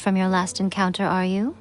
from your last encounter, are you?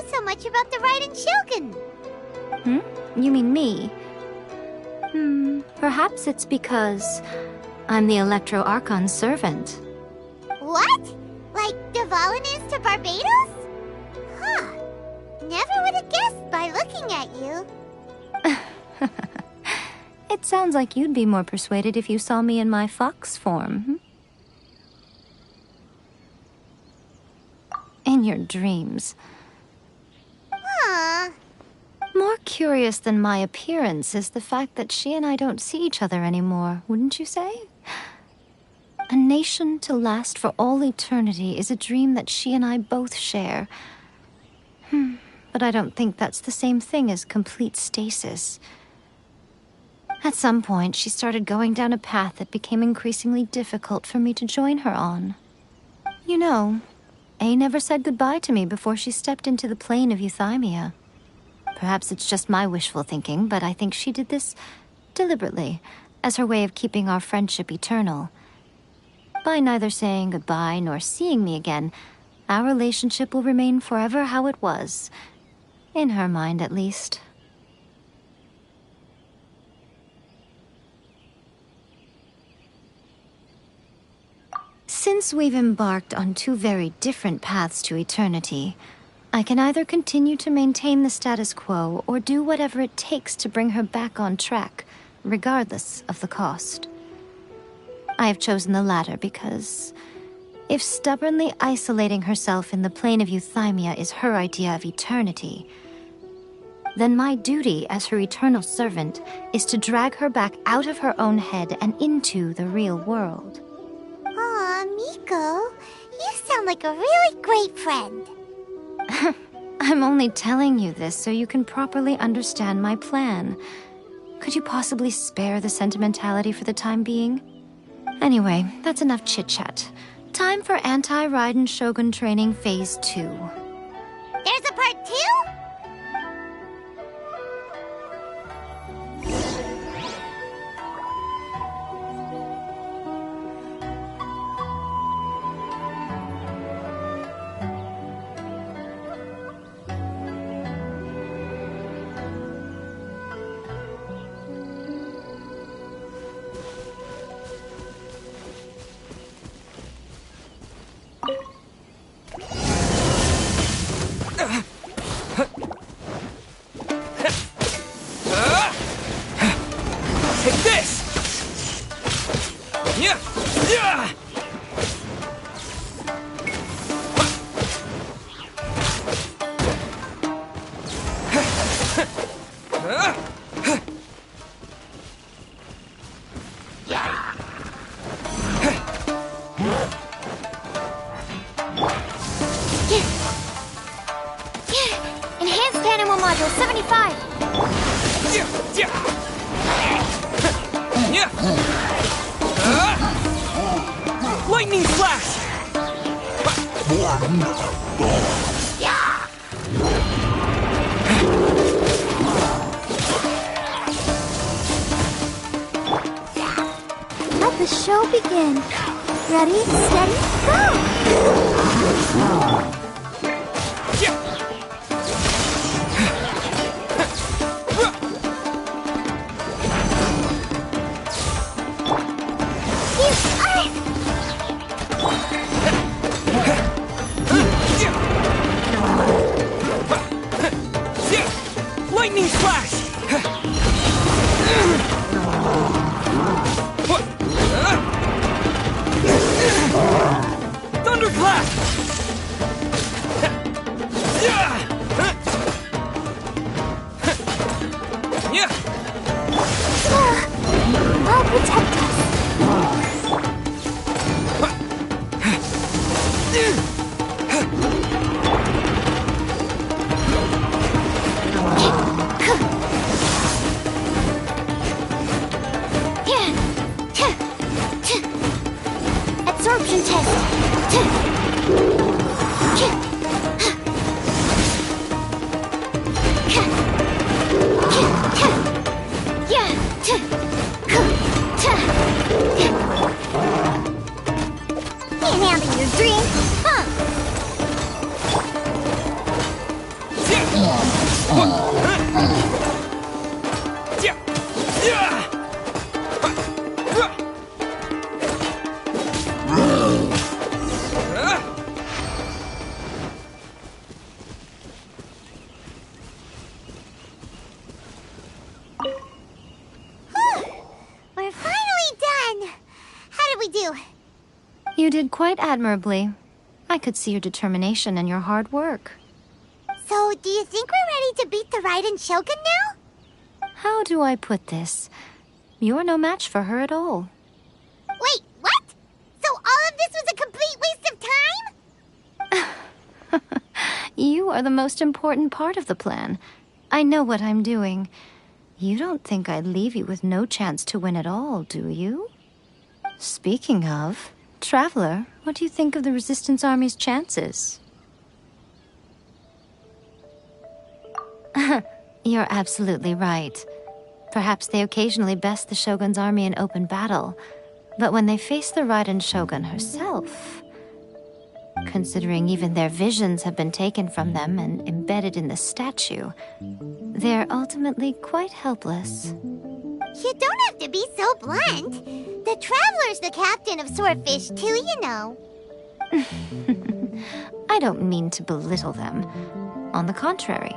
so much about the Raiden Shogun? You mean me? Perhaps it's because I'm the Electro Archon's servant. What? Like Dvalin is to Barbados? Huh. Never would have guessed by looking at you. It sounds like you'd be more persuaded if you saw me in my fox form. In your dreams. Huh. More curious than my appearance is the fact that she and I don't see each other anymore, wouldn't you say? A nation to last for all eternity is a dream that she and I both share. But I don't think that's the same thing as complete stasis. At some point, she started going down a path that became increasingly difficult for me to join her on. You know, A never said goodbye to me before she stepped into the plane of euthymia. Perhaps it's just my wishful thinking, but I think she did this deliberately, as her way of keeping our friendship eternal. By neither saying goodbye nor seeing me again, our relationship will remain forever how it was. In her mind, at least. Since we've embarked on two very different paths to eternity, I can either continue to maintain the status quo or do whatever it takes to bring her back on track, regardless of the cost. I have chosen the latter because if stubbornly isolating herself in the plane of euthymia is her idea of eternity, then my duty as her eternal servant is to drag her back out of her own head and into the real world. Aw, Miko, you sound like a really great friend. I'm only telling you this so you can properly understand my plan. Could you possibly spare the sentimentality for the time being? Anyway, that's enough chit-chat. Time for Anti-Raiden Shogun Training Phase 2. There's a part 2? Take this! Yeah! Yeah! Enhanced Animal Module 75! Lightning Flash! Let the show begin. Ready, steady, go! Lightning Flash! Thunderclap! You did quite admirably. I could see your determination and your hard work. So, do you think we're ready to beat the Raiden Shogun now? How do I put this? You're no match for her at all. Wait, what? So all of this was a complete waste of time? You are the most important part of the plan. I know what I'm doing. You don't think I'd leave you with no chance to win at all, do you? Speaking of, Traveler, what do you think of the Resistance Army's chances? You're absolutely right. Perhaps they occasionally best the Shogun's army in open battle, but when they face the Raiden Shogun herself, considering even their visions have been taken from them and embedded in the statue, they're ultimately quite helpless. You don't have to be so blunt. The Traveler's the captain of Swordfish too, you know. I don't mean to belittle them. On the contrary.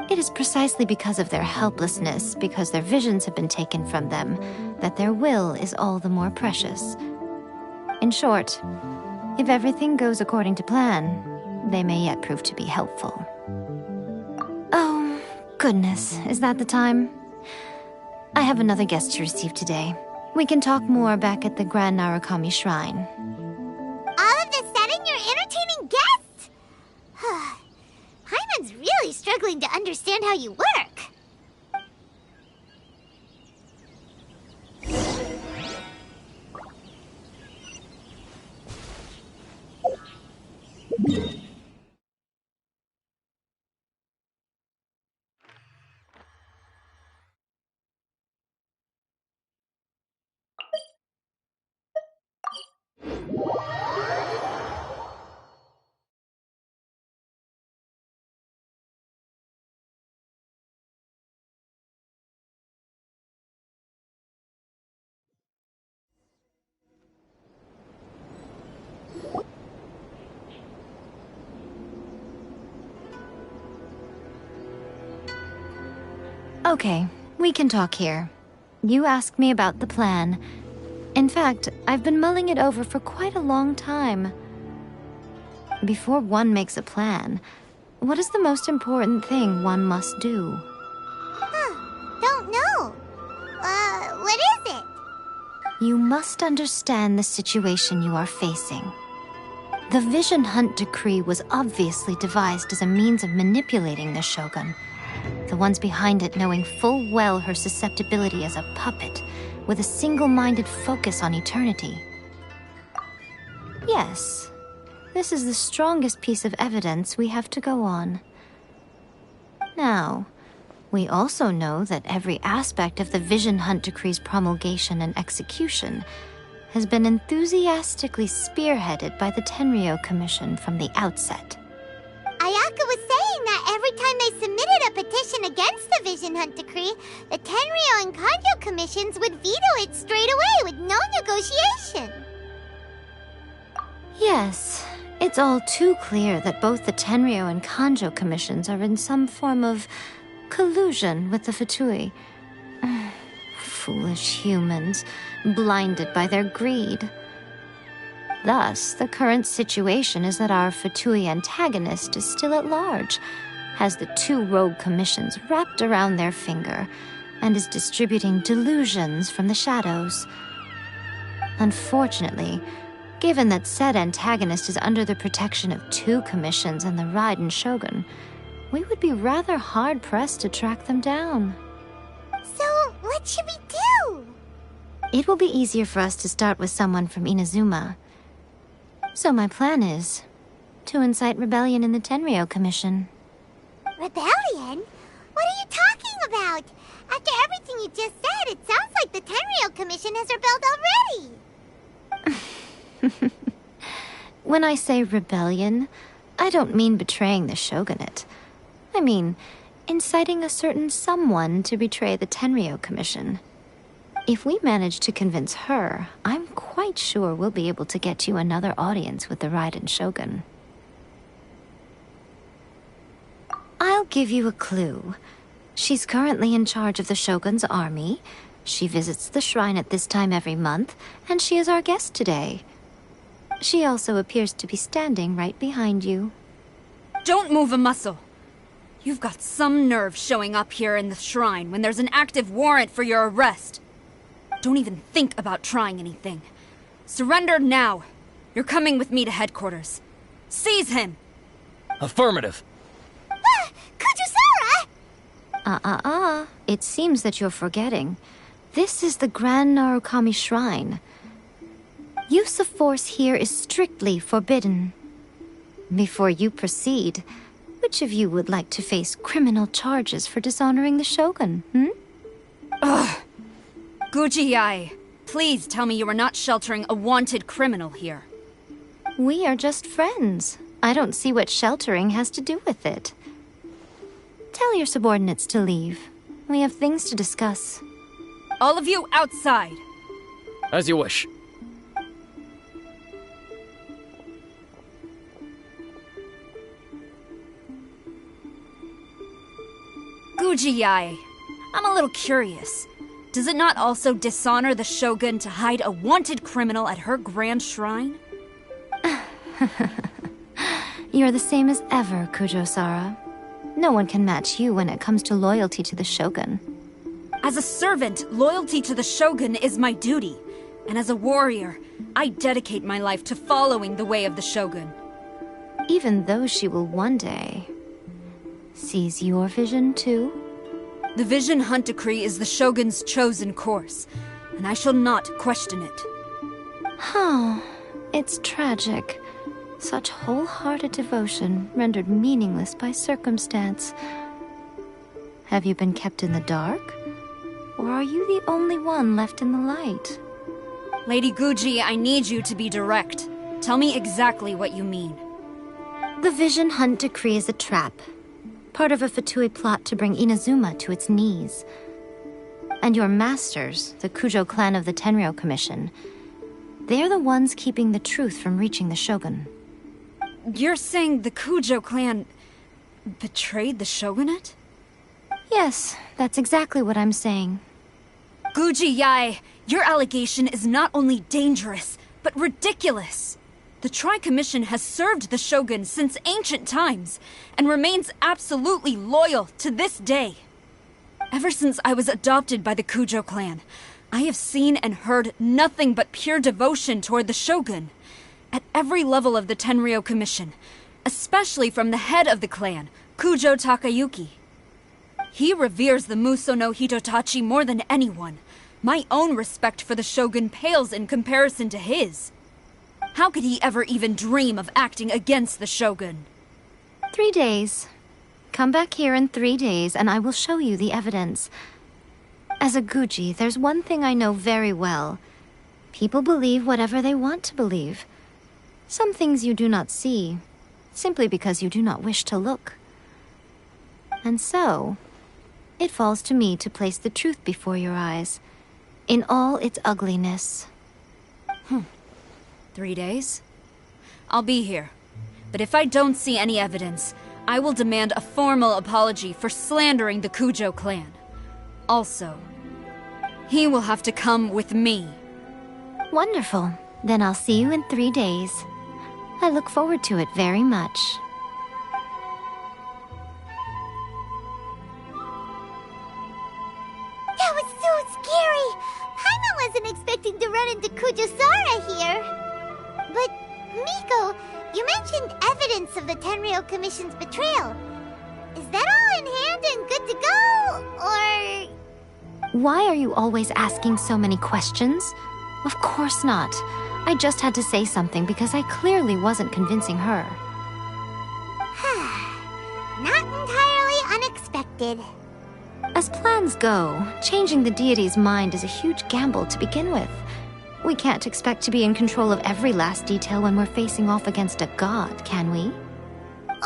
It is precisely because of their helplessness, because their visions have been taken from them, that their will is all the more precious. In short, if everything goes according to plan, they may yet prove to be helpful. Oh, goodness, is that the time? I have another guest to receive today. We can talk more back at the Grand Narukami Shrine. All of this sudden, you're entertaining guests? Hyman's really struggling to understand how you work. Okay, we can talk here. You asked me about the plan. In fact, I've been mulling it over for quite a long time. Before one makes a plan, what is the most important thing one must do? Don't know. What is it? You must understand the situation you are facing. The Vision Hunt Decree was obviously devised as a means of manipulating the Shogun. The ones behind it knowing full well her susceptibility as a puppet, with a single-minded focus on eternity. Yes, this is the strongest piece of evidence we have to go on. Now, we also know that every aspect of the Vision Hunt Decree's promulgation and execution has been enthusiastically spearheaded by the Tenryou Commission from the outset. Ayaka was saying that every time they submitted a petition against the Vision Hunt Decree, the Tenryou and Kanjo commissions would veto it straight away with no negotiation. Yes, it's all too clear that both the Tenryou and Kanjo commissions are in some form of collusion with the Fatui. Foolish humans, blinded by their greed. Thus, the current situation is that our Fatui antagonist is still at large, has the two rogue commissions wrapped around their finger, and is distributing delusions from the shadows. Unfortunately, given that said antagonist is under the protection of two commissions and the Raiden Shogun, we would be rather hard-pressed to track them down. So, what should we do? It will be easier for us to start with someone from Inazuma. So my plan is to incite rebellion in the Tenryou Commission. Rebellion? What are you talking about? After everything you just said, it sounds like the Tenryou Commission has rebelled already. When I say rebellion, I don't mean betraying the shogunate. I mean inciting a certain someone to betray the Tenryou Commission. If we manage to convince her, I'm quite sure we'll be able to get you another audience with the Raiden Shogun. I'll give you a clue. She's currently in charge of the Shogun's army. She visits the shrine at this time every month, and she is our guest today. She also appears to be standing right behind you. Don't move a muscle. You've got some nerve showing up here in the shrine when there's an active warrant for your arrest. Don't even think about trying anything. Surrender now. You're coming with me to headquarters. Seize him! Affirmative. Kujusara! It seems that you're forgetting. This is the Grand Narukami Shrine. Use of force here is strictly forbidden. Before you proceed, which of you would like to face criminal charges for dishonoring the Shogun, Ugh! Gujiyai, please tell me you are not sheltering a wanted criminal here. We are just friends. I don't see what sheltering has to do with it. Tell your subordinates to leave. We have things to discuss. All of you outside! As you wish. Gujiyai, I'm a little curious. Does it not also dishonor the Shogun to hide a wanted criminal at her grand shrine? You're the same as ever, Kujo-sara. No one can match you when it comes to loyalty to the Shogun. As a servant, loyalty to the Shogun is my duty. And as a warrior, I dedicate my life to following the way of the Shogun. Even though she will one day seize your vision too? The Vision Hunt Decree is the Shogun's chosen course, and I shall not question it. It's tragic. Such wholehearted devotion rendered meaningless by circumstance. Have you been kept in the dark? Or are you the only one left in the light? Lady Guji, I need you to be direct. Tell me exactly what you mean. The Vision Hunt Decree is a trap. Part of a Fatui plot to bring Inazuma to its knees. And your masters, the Kujo clan of the Tenryou Commission, they're the ones keeping the truth from reaching the Shogun. You're saying the Kujo clan betrayed the shogunate? Yes, that's exactly what I'm saying. Guji Yae, your allegation is not only dangerous, but ridiculous. The Tri-Commission has served the Shogun since ancient times, and remains absolutely loyal to this day. Ever since I was adopted by the Kujo clan, I have seen and heard nothing but pure devotion toward the Shogun. At every level of the Tenryou Commission, especially from the head of the clan, Kujo Takayuki. He reveres the Muso no Hitotachi more than anyone. My own respect for the Shogun pales in comparison to his. How could he ever even dream of acting against the Shogun? 3 days. Come back here in 3 days and I will show you the evidence. As a Guji, there's one thing I know very well. People believe whatever they want to believe. Some things you do not see, simply because you do not wish to look. And so, it falls to me to place the truth before your eyes, in all its ugliness. 3 days? I'll be here. But if I don't see any evidence, I will demand a formal apology for slandering the Kujo clan. Also, he will have to come with me. Wonderful. Then I'll see you in 3 days. I look forward to it very much. That was so scary! Paimon wasn't expecting to run into Kujusara here. But, Miko, you mentioned evidence of the Tenryou Commission's betrayal. Is that all in hand and good to go, or...? Why are you always asking so many questions? Of course not. I just had to say something because I clearly wasn't convincing her. Not entirely unexpected. As plans go, changing the deity's mind is a huge gamble to begin with. We can't expect to be in control of every last detail when we're facing off against a god, can we?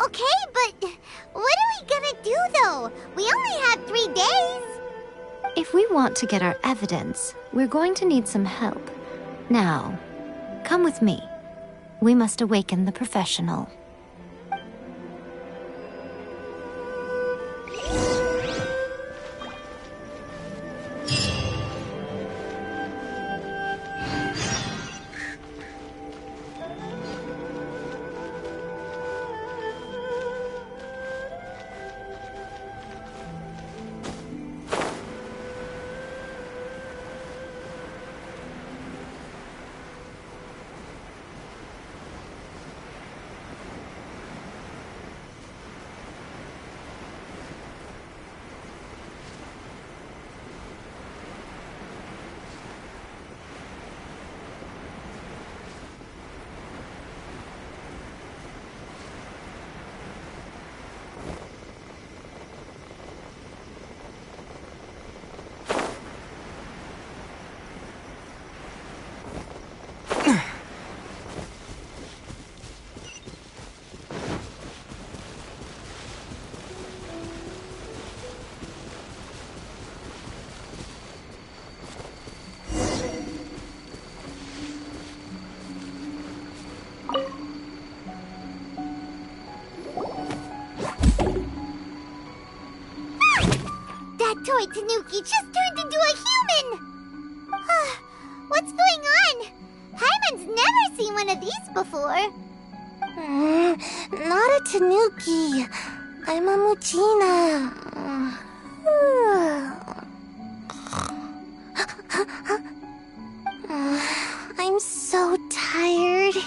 Okay, but what are we gonna do, though? We only have 3 days. If we want to get our evidence, we're going to need some help. Now, come with me. We must awaken the professional. toy Tanuki just turned into a human! What's going on? Paimon's never seen one of these before. Not a Tanuki. I'm a Muchina. I'm so tired.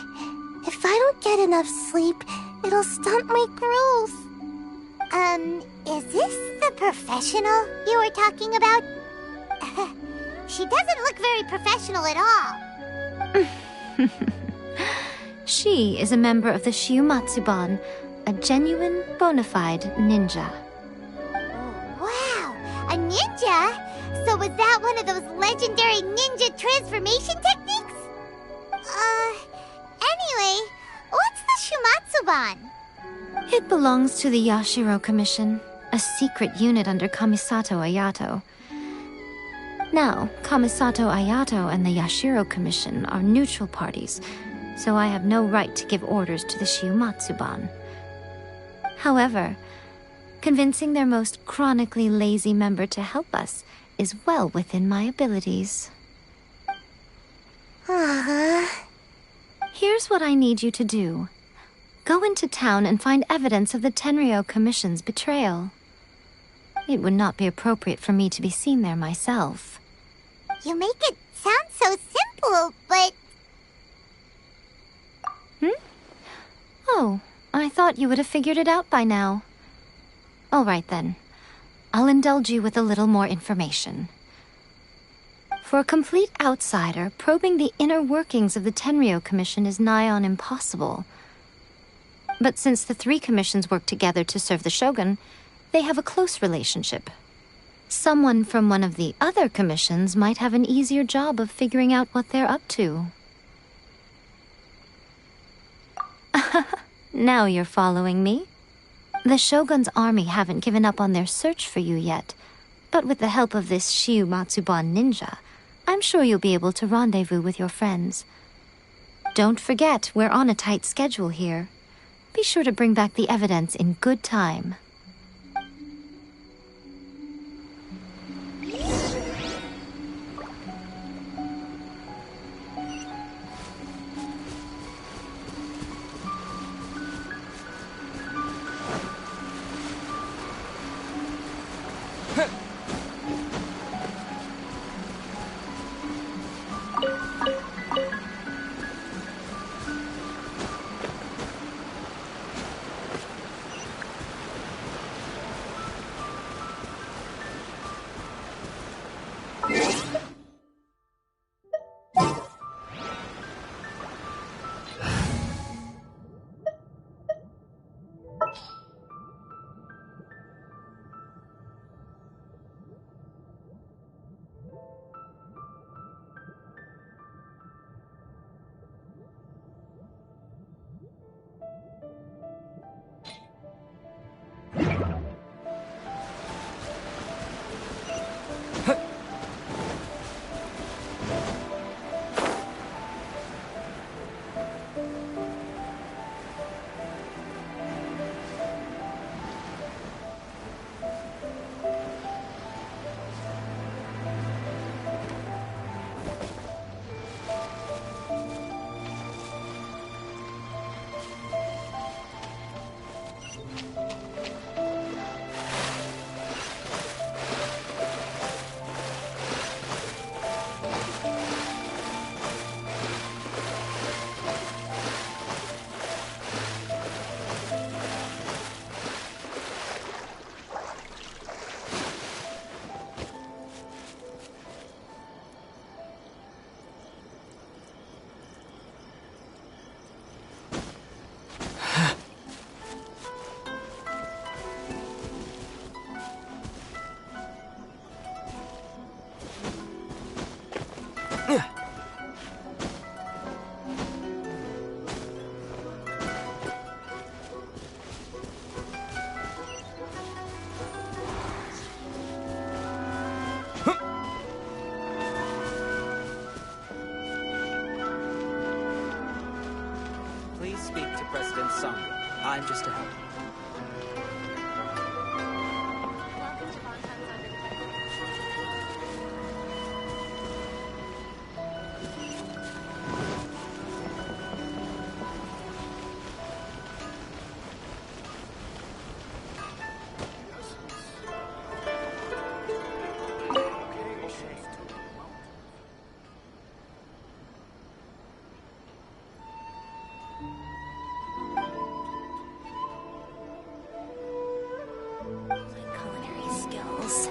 If I don't get enough sleep, it'll stunt my growth. Is this the professional you were talking about? She doesn't look very professional at all. She is a member of the Shiumatsuban, a genuine, bona fide ninja. Wow, a ninja? So was that one of those legendary ninja transformation techniques? Anyway, what's the Shumatsuban? It belongs to the Yashiro Commission, a secret unit under Kamisato Ayato. Now, Kamisato Ayato and the Yashiro Commission are neutral parties, so I have no right to give orders to the Shiumatsuban. However, convincing their most chronically lazy member to help us is well within my abilities. Here's what I need you to do. Go into town and find evidence of the Tenryou Commission's betrayal. It would not be appropriate for me to be seen there myself. You make it sound so simple, but... Oh, I thought you would have figured it out by now. All right then. I'll indulge you with a little more information. For a complete outsider, probing the inner workings of the Tenryou Commission is nigh on impossible. But since the three commissions work together to serve the Shogun, they have a close relationship. Someone from one of the other commissions might have an easier job of figuring out what they're up to. Now you're following me. The Shogun's army haven't given up on their search for you yet, but with the help of this Shiumatsuban ninja, I'm sure you'll be able to rendezvous with your friends. Don't forget, we're on a tight schedule here. Be sure to bring back the evidence in good time. Please speak to President Sangha. I'm just a helper. My culinary skills.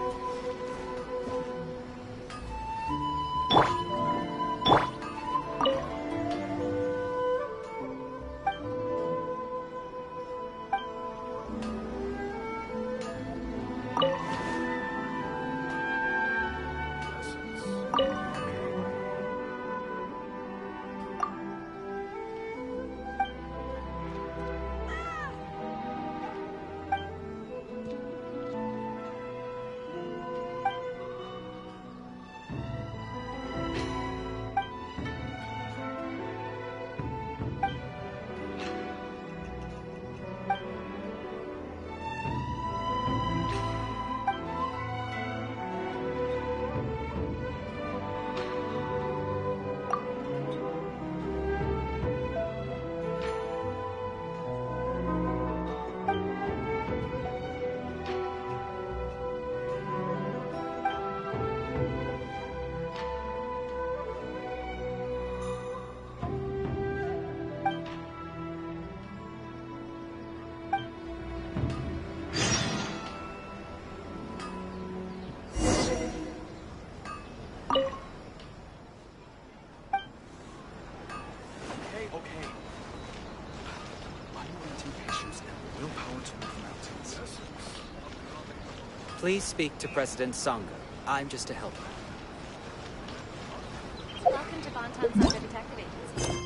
Please speak to President Sangha. I'm just a helper. Welcome to Bonton Sangha Detective Agency.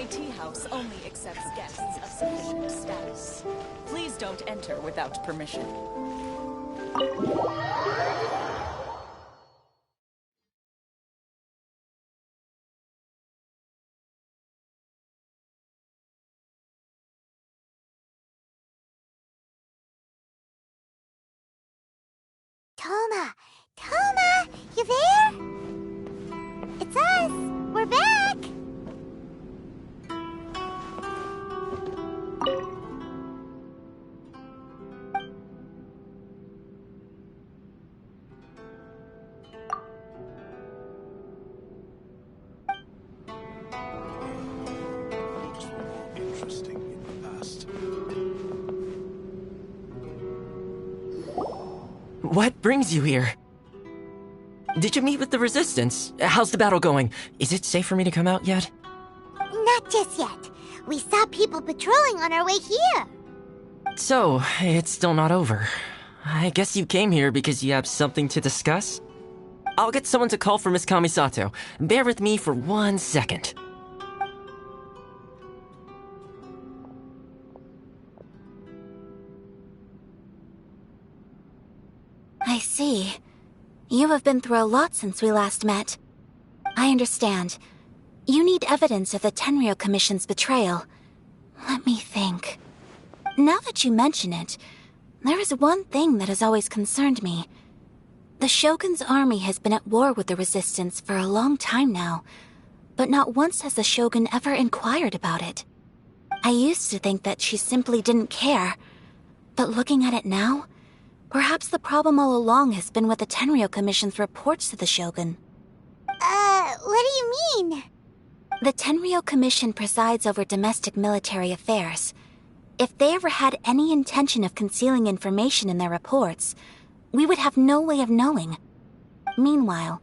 Tea House only accepts guests of sufficient status. Please don't enter without permission. Toma! Toma! You there? It's us! We're back! Interesting in the past. What brings you here? Did you meet with the Resistance? How's the battle going? Is it safe for me to come out yet? Not just yet. We saw people patrolling on our way here. So, it's still not over. I guess you came here because you have something to discuss? I'll get someone to call for Miss Kamisato. Bear with me for 1 second. I see. You have been through a lot since we last met. I understand. You need evidence of the Tenryou Commission's betrayal. Let me think. Now that you mention it, there is one thing that has always concerned me. The Shogun's army has been at war with the Resistance for a long time now, but not once has the Shogun ever inquired about it. I used to think that she simply didn't care, but looking at it now, perhaps the problem all along has been with the Tenryou Commission's reports to the Shogun. What do you mean? The Tenryou Commission presides over domestic military affairs. If they ever had any intention of concealing information in their reports, we would have no way of knowing. Meanwhile,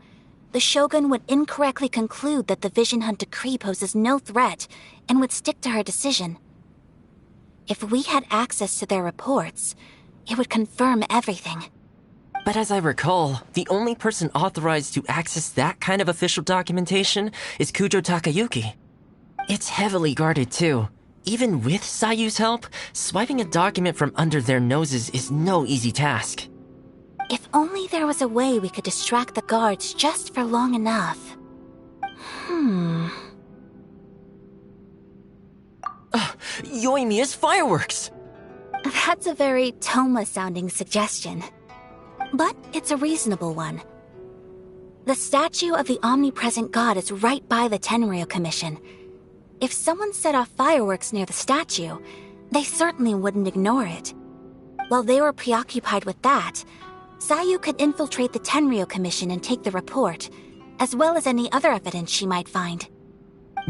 the Shogun would incorrectly conclude that the Vision Hunt decree poses no threat and would stick to her decision. If we had access to their reports, it would confirm everything. But as I recall, the only person authorized to access that kind of official documentation is Kujo Takayuki. It's heavily guarded too. Even with Sayu's help, swiping a document from under their noses is no easy task. If only there was a way we could distract the guards just for long enough. Yoimiya's fireworks! That's a very Toma-sounding suggestion. But it's a reasonable one. The statue of the omnipresent god is right by the Tenryou Commission. If someone set off fireworks near the statue, they certainly wouldn't ignore it. While they were preoccupied with that, Sayu could infiltrate the Tenryou Commission and take the report, as well as any other evidence she might find.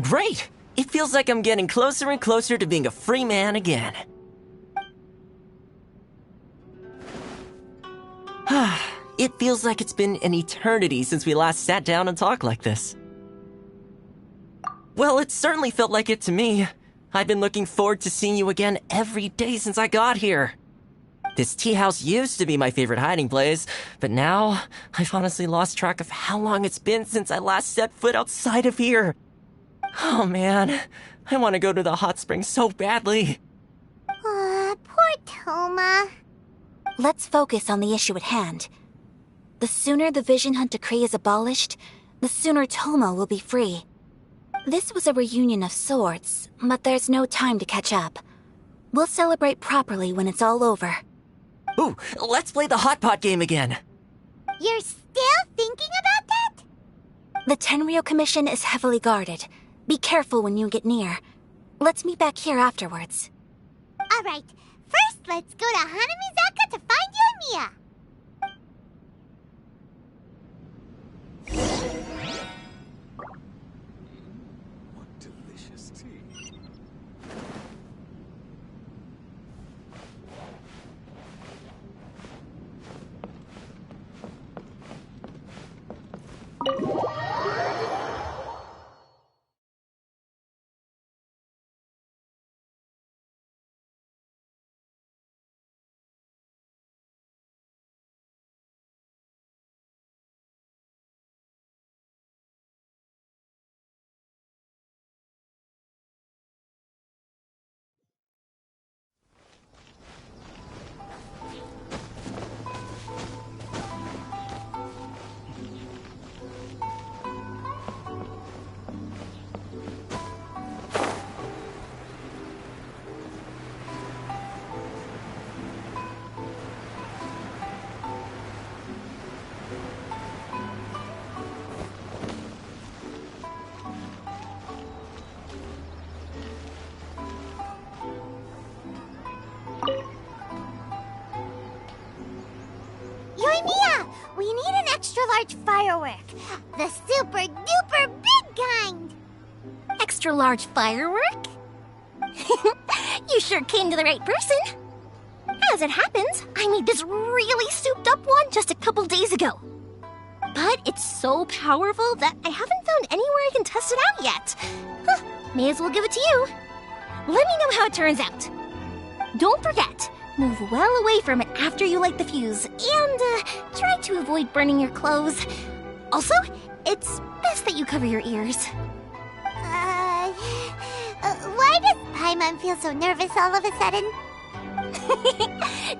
Great! It feels like I'm getting closer and closer to being a free man again. It feels like it's been an eternity since we last sat down and talked like this. Well, it certainly felt like it to me. I've been looking forward to seeing you again every day since I got here. This tea house used to be my favorite hiding place, but now I've honestly lost track of how long it's been since I last set foot outside of here. Oh man, I want to go to the hot springs so badly. Poor Toma. Let's focus on the issue at hand. The sooner the Vision Hunt Decree is abolished, the sooner Toma will be free. This was a reunion of sorts, but there's no time to catch up. We'll celebrate properly when it's all over. Ooh, let's play the hot pot game again. You're still thinking about that? The Tenryou Commission is heavily guarded. Be careful when you get near. Let's meet back here afterwards. Alright, first let's go to Hanamizaka to find you and Mia. What delicious tea. Yoimiya, we need an extra-large firework. The super-duper big kind. Extra-large firework? You sure came to the right person. As it happens, I made this really souped-up one just a couple days ago. But it's so powerful that I haven't found anywhere I can test it out yet. Huh, may as well give it to you. Let me know how it turns out. Don't forget, move well away from it after you light the fuse, and try to avoid burning your clothes. Also, it's best that you cover your ears. Why does Paimon feel so nervous all of a sudden?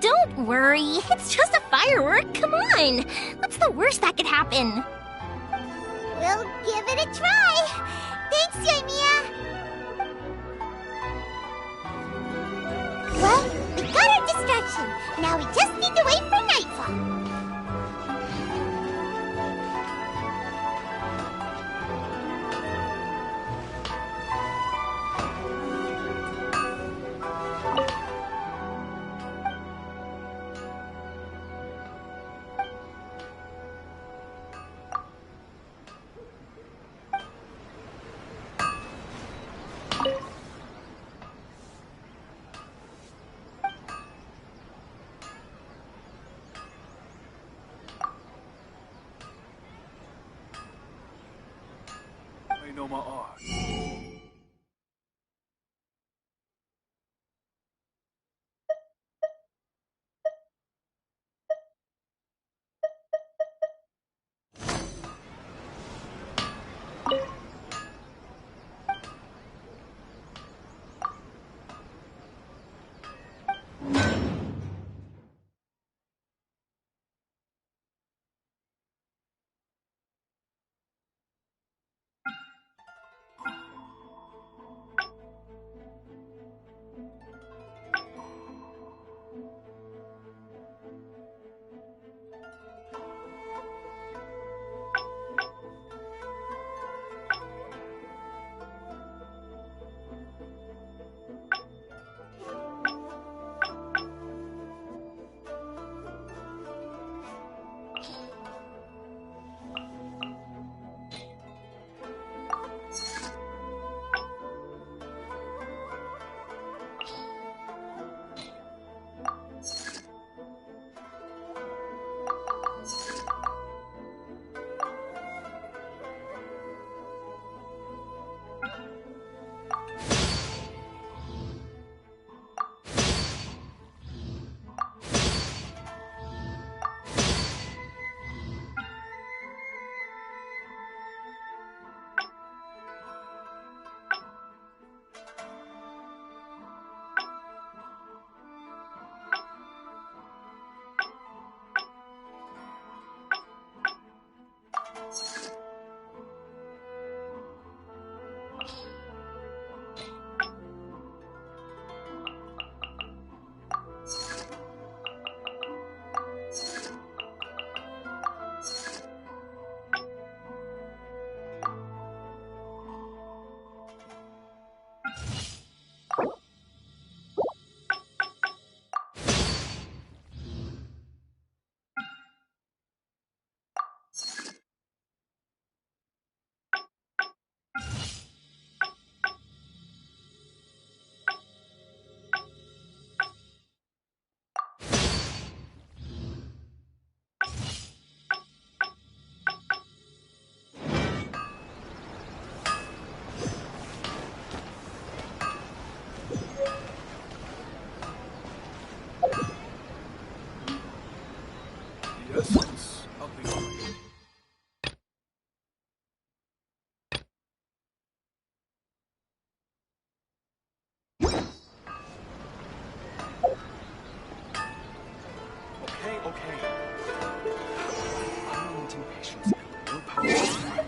Don't worry, it's just a firework, come on! What's the worst that could happen? We'll give it a try! Thanks, Yoimiya! Well, we got our distraction. Now we just need to wait for nightfall. essence of the army. Okay. Unrelenting patience and willpower.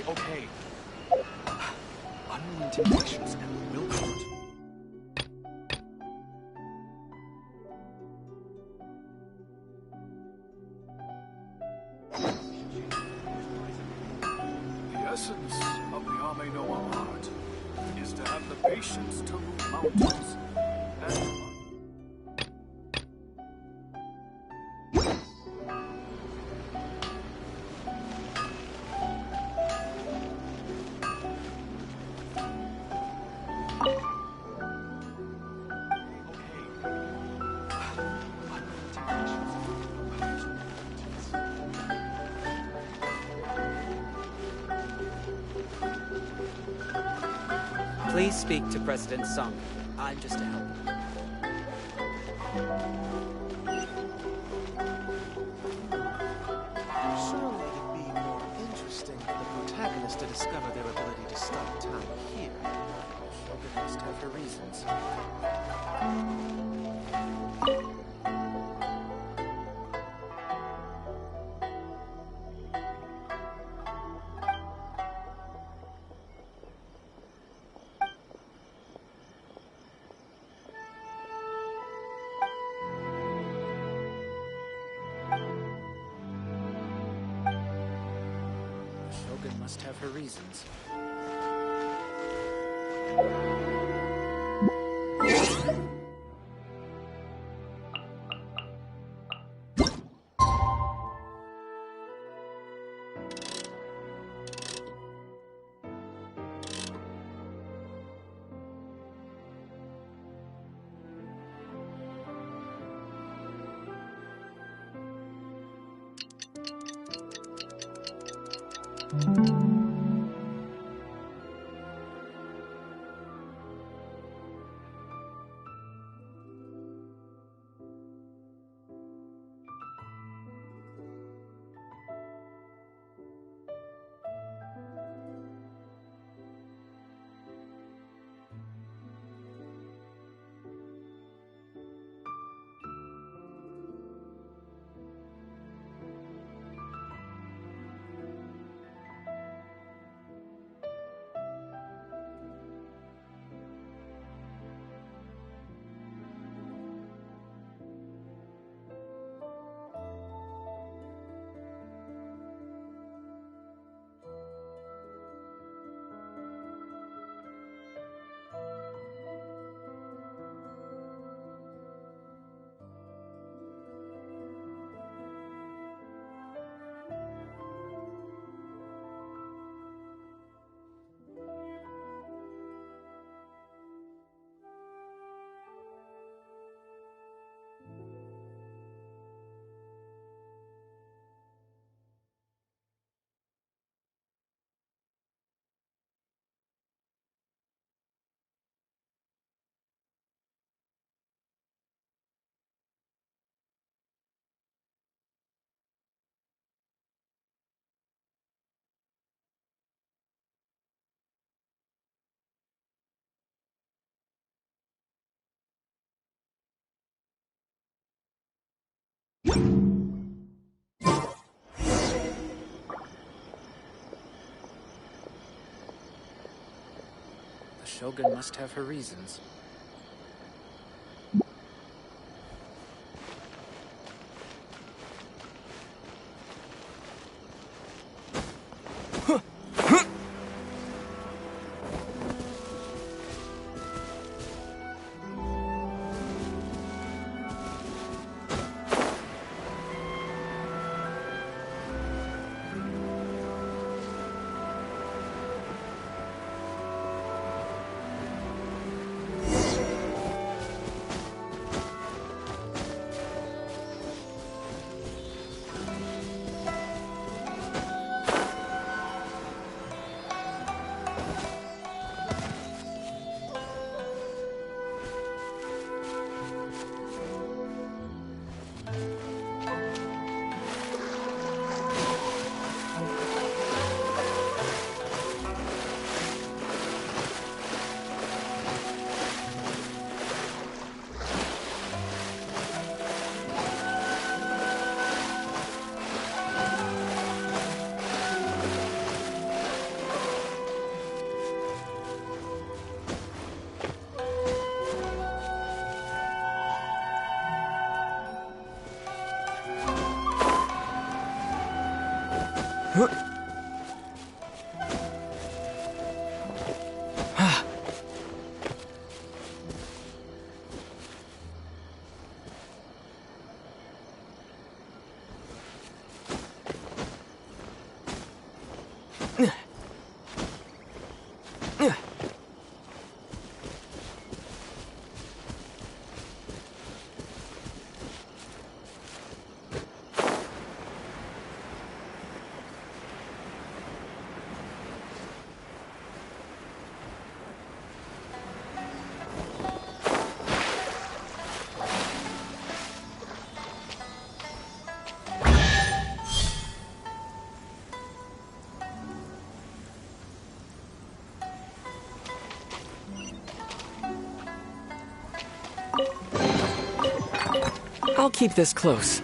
Okay. Unrelenting patience and willpower. The essence of the Ame no art is to have the patience to move mountains and Please speak to President Song. I'm just a helper. Surely it'd be more interesting for the protagonist to discover their ability to stop time here. Shogun must have her reasons. Shogun must have her reasons. The Shogun must have her reasons. I'll keep this close.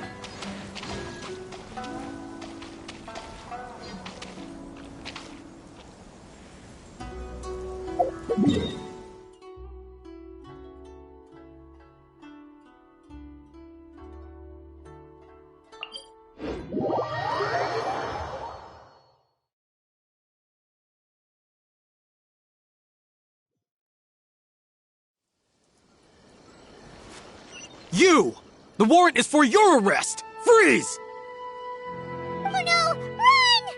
You! The warrant is for your arrest! Freeze! Oh no! Run!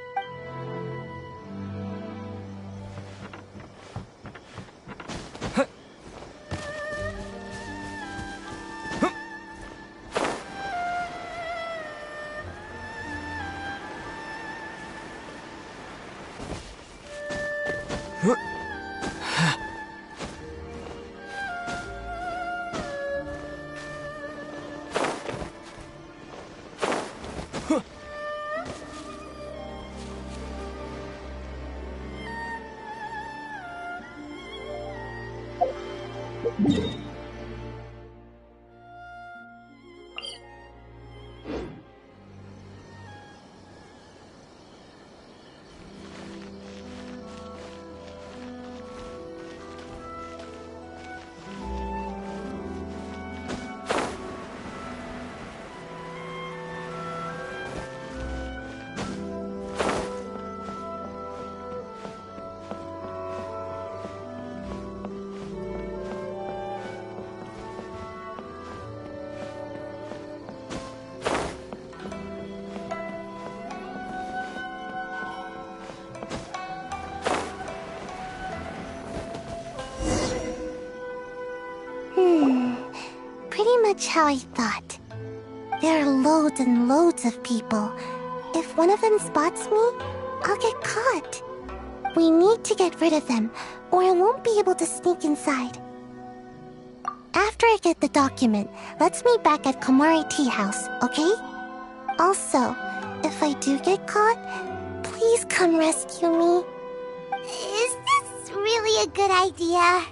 Pretty much how I thought. There are loads and loads of people. If one of them spots me, I'll get caught. We need to get rid of them, or I won't be able to sneak inside. After I get the document, let's meet back at Komari Tea House, okay? Also, if I do get caught, please come rescue me. Is this really a good idea?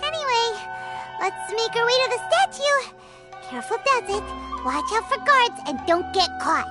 Anyway, let's make our way to the statue. Careful does it. Watch out for guards and don't get caught.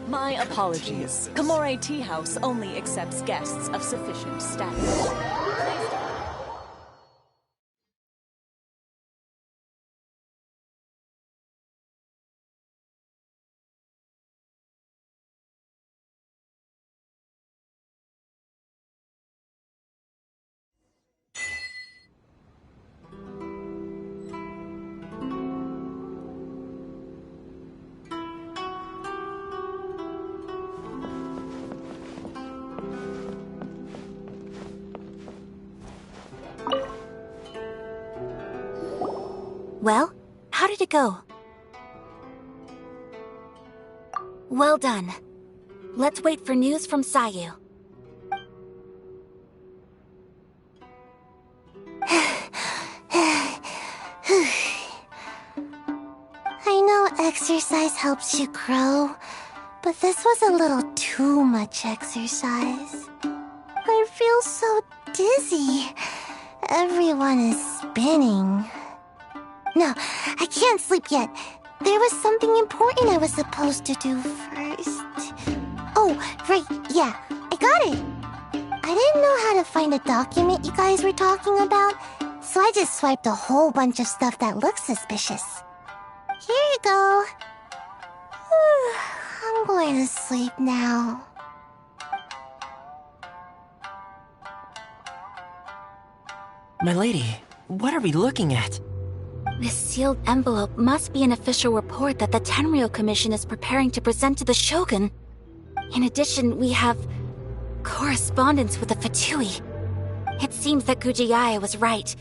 My apologies. Komari Tea House only accepts guests of sufficient status. Well, how did it go? Well done. Let's wait for news from Sayu. I know exercise helps you grow, but this was a little too much exercise. I feel so dizzy. Everyone is spinning. No, I can't sleep yet. There was something important I was supposed to do first. Oh, right, yeah, I got it. I didn't know how to find a document you guys were talking about, so I just swiped a whole bunch of stuff that looks suspicious. Here you go. I'm going to sleep now. My lady, what are we looking at? This sealed envelope must be an official report that the Tenryou Commission is preparing to present to the Shogun. In addition, we have correspondence with the Fatui. It seems that Qidiagos was right.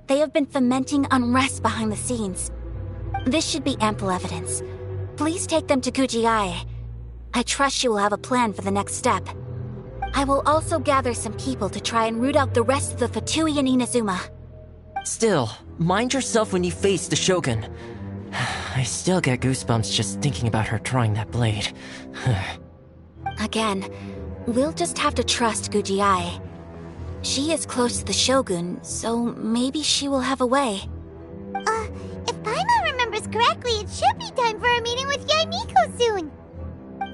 They have been fomenting unrest behind the scenes. This should be ample evidence. Please take them to Qidiagos. I trust she will have a plan for the next step. I will also gather some people to try and root out the rest of the Fatui and Inazuma. Still, mind yourself when you face the Shogun. I still get goosebumps just thinking about her drawing that blade. Again, we'll just have to trust Qidiagos. She is close to the Shogun, so maybe she will have a way. If Paimon remembers correctly, it should be time for a meeting with Miko soon.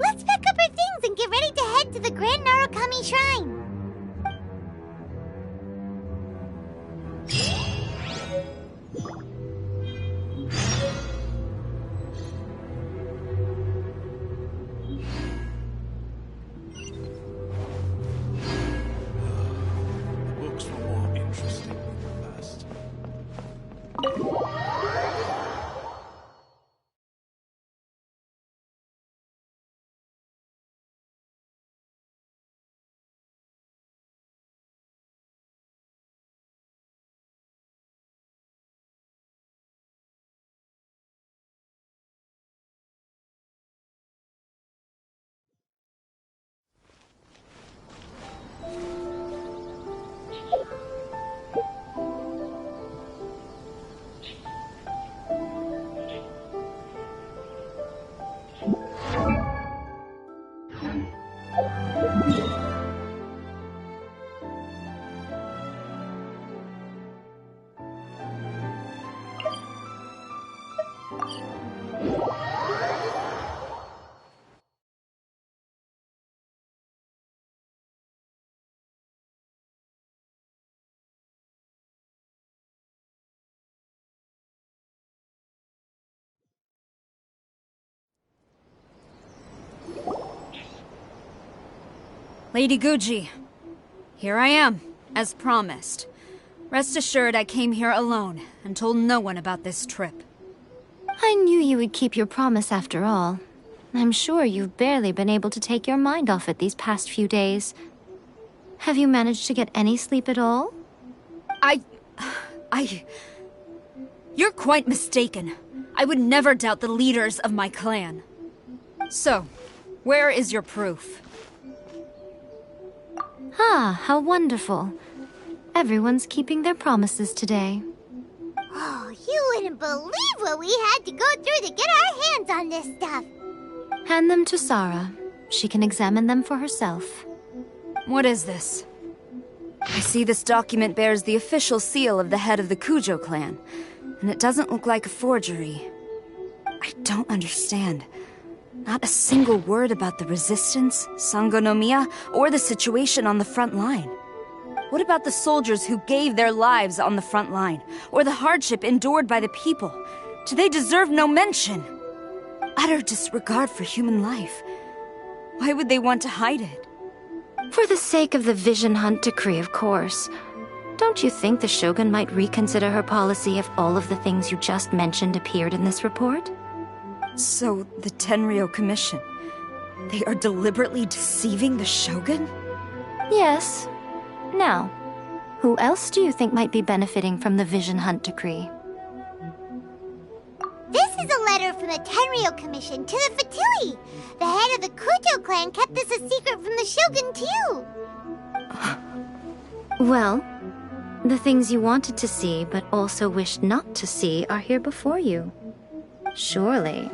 Let's pack up our things and get ready to head to the Grand Narukami Shrine. Books were more interesting than the past. Lady Guji, here I am, as promised. Rest assured I came here alone and told no one about this trip. I knew you would keep your promise after all. I'm sure you've barely been able to take your mind off it these past few days. Have you managed to get any sleep at all? You're quite mistaken. I would never doubt the leaders of my clan. So, where is your proof? Ah, how wonderful. Everyone's keeping their promises today. Oh, you wouldn't believe what we had to go through to get our hands on this stuff. Hand them to Sarah. She can examine them for herself. What is this? I see this document bears the official seal of the head of the Kujo clan, and it doesn't look like a forgery. I don't understand. Not a single word about the resistance, Sangonomiya, or the situation on the front line. What about the soldiers who gave their lives on the front line, or the hardship endured by the people? Do they deserve no mention? Utter disregard for human life. Why would they want to hide it? For the sake of the Vision Hunt decree, of course. Don't you think the Shogun might reconsider her policy if all of the things you just mentioned appeared in this report? So, the Tenryou Commission, they are deliberately deceiving the Shogun? Yes. Now, who else do you think might be benefiting from the Vision Hunt decree? This is a letter from the Tenryou Commission to the Fatui. The head of the Kujo clan kept this a secret from the Shogun, too. Well, the things you wanted to see but also wished not to see are here before you. Surely,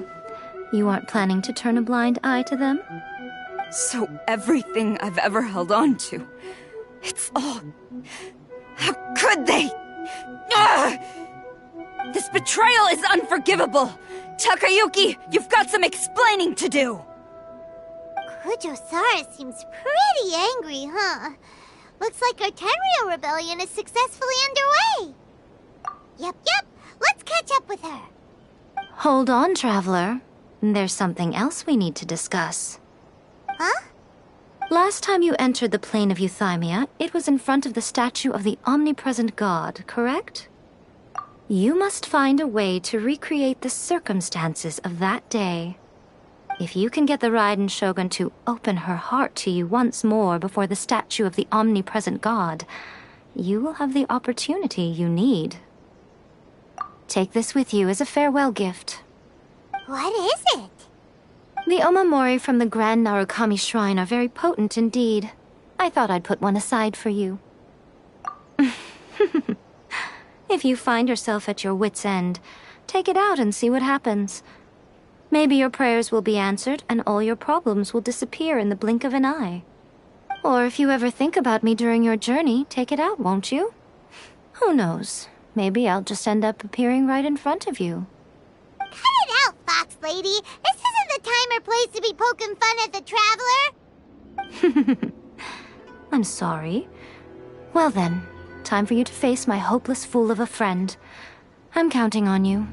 you aren't planning to turn a blind eye to them? So everything I've ever held on to, it's all... How could they? Ugh! This betrayal is unforgivable! Takayuki, you've got some explaining to do! Kujo-Sara seems pretty angry, huh? Looks like our Tenryou rebellion is successfully underway. Yep, let's catch up with her. Hold on, Traveler. There's something else we need to discuss. Huh? Last time you entered the plane of Euthymia, it was in front of the statue of the Omnipresent God, correct? You must find a way to recreate the circumstances of that day. If you can get the Raiden Shogun to open her heart to you once more before the statue of the Omnipresent God, you will have the opportunity you need. Take this with you as a farewell gift. What is it? The omamori from the Grand Narukami Shrine are very potent indeed. I thought I'd put one aside for you. If you find yourself at your wit's end, take it out and see what happens. Maybe your prayers will be answered and all your problems will disappear in the blink of an eye. Or if you ever think about me during your journey, take it out, won't you? Who knows? Maybe I'll just end up appearing right in front of you. Cut it out, Fox Lady! This isn't the time or place to be poking fun at the Traveler! I'm sorry. Well then, time for you to face my hopeless fool of a friend. I'm counting on you.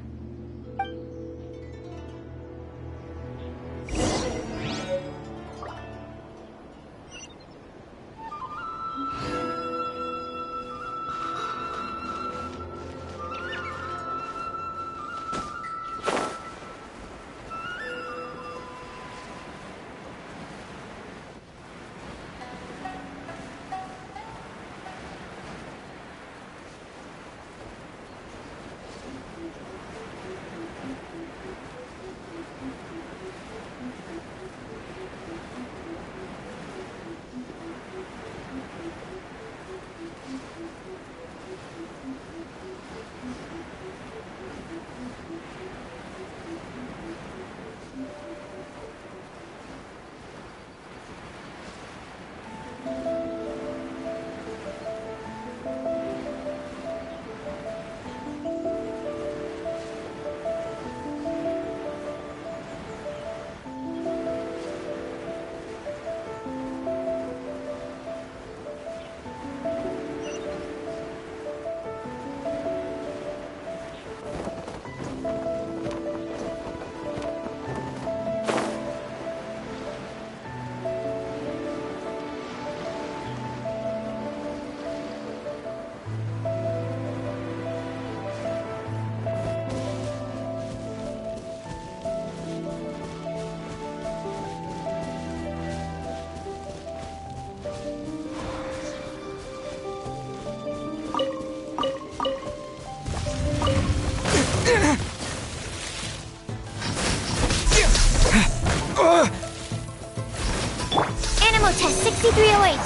Animal test 6308.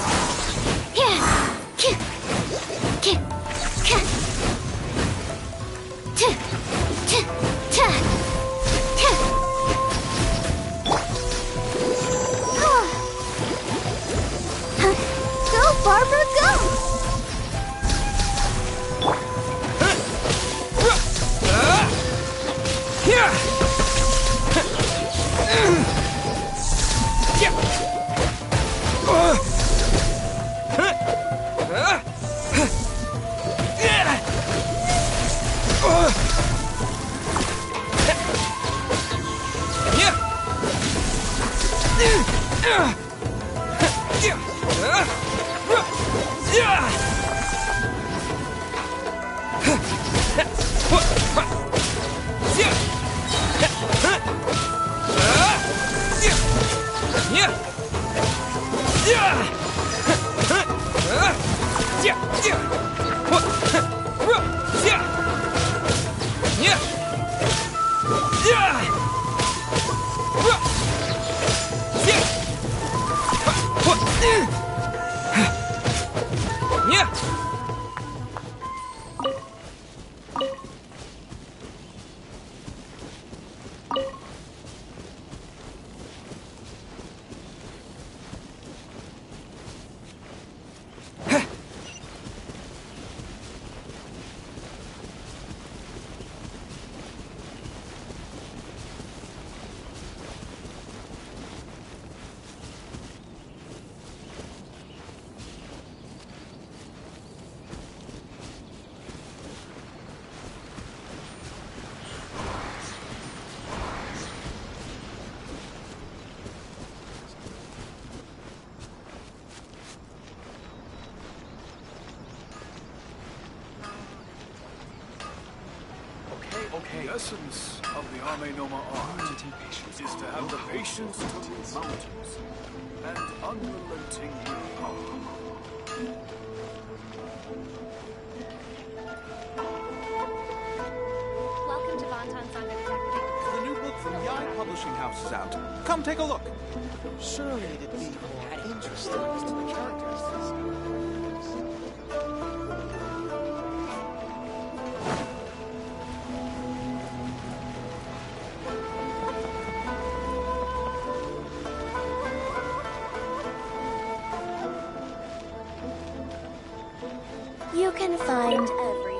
Go, Barbara, go! essence of the Ame Noma art is to have the patience to move mountains and unrelenting willpower. Welcome to Bonton Sanga Detective. The new book from Yai Publishing House is out. Come take a look. Surely it'd be more interesting as to the characters. You can find everything.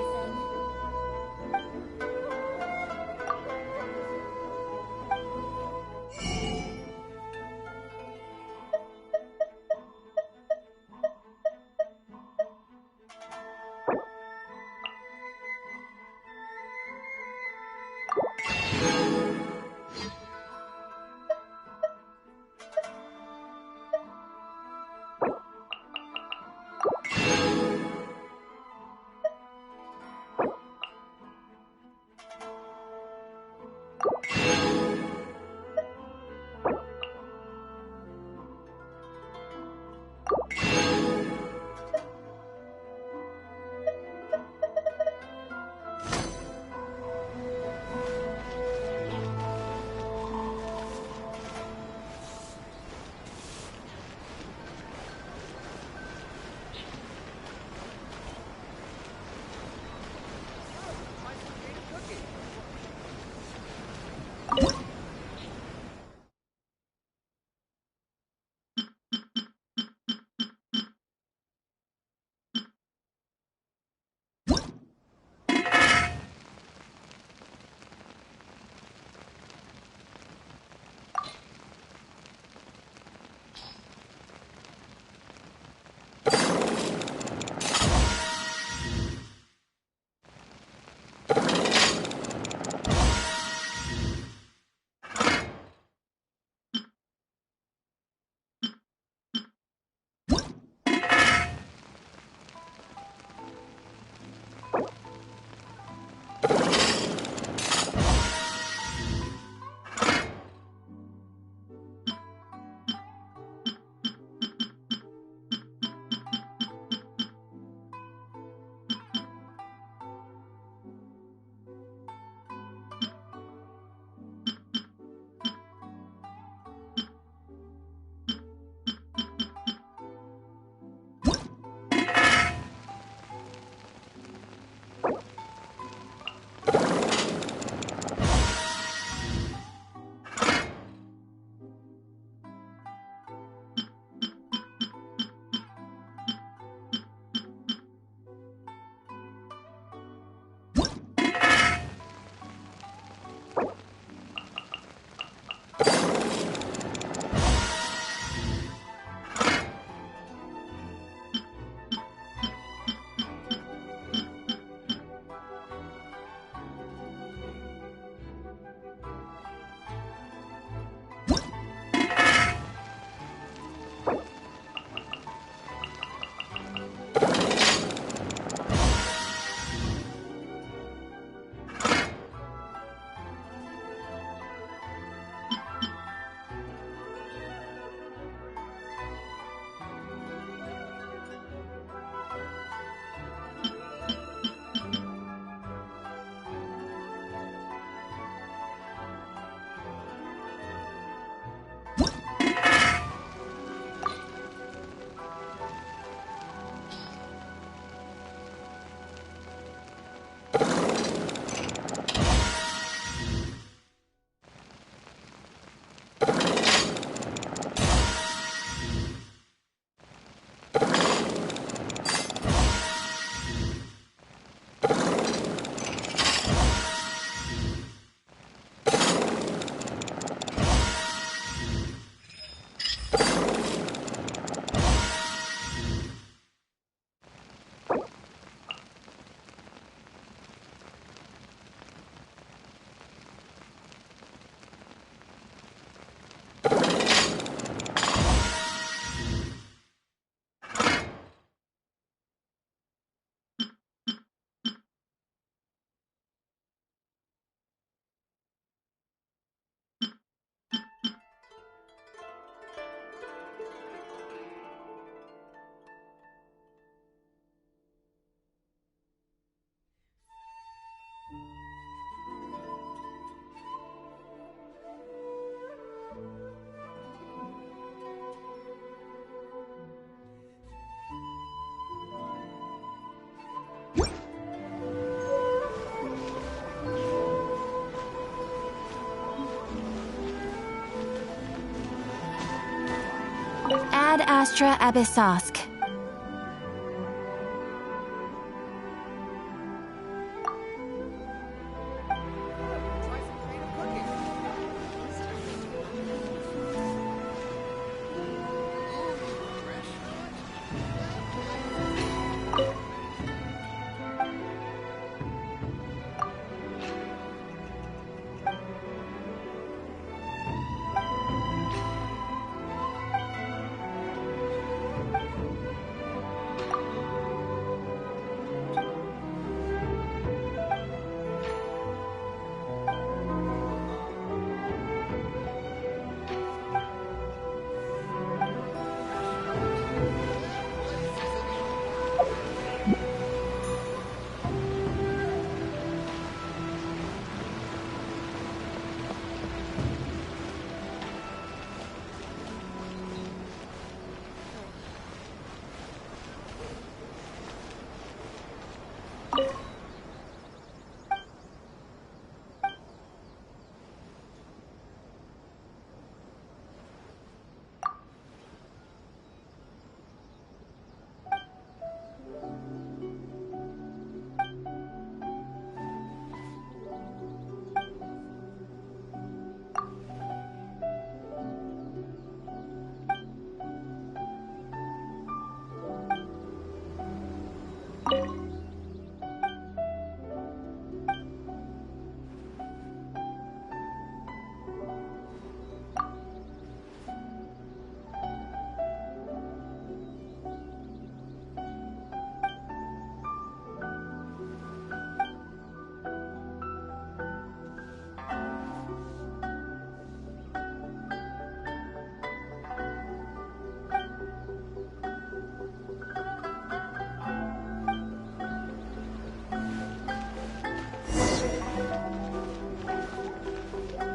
Astra Abyssosk.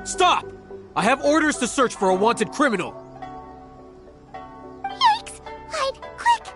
Stop! I have orders to search for a wanted criminal. Yikes! Hide, quick!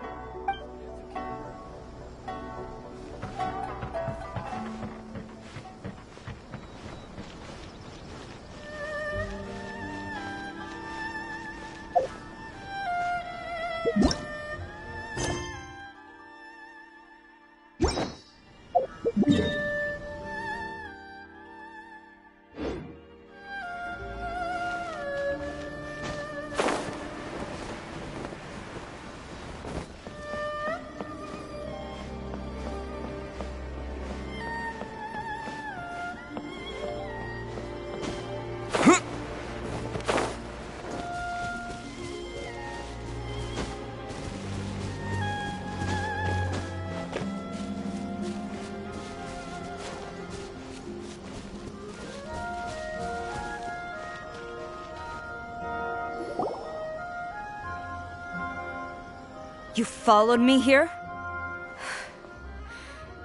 You followed me here?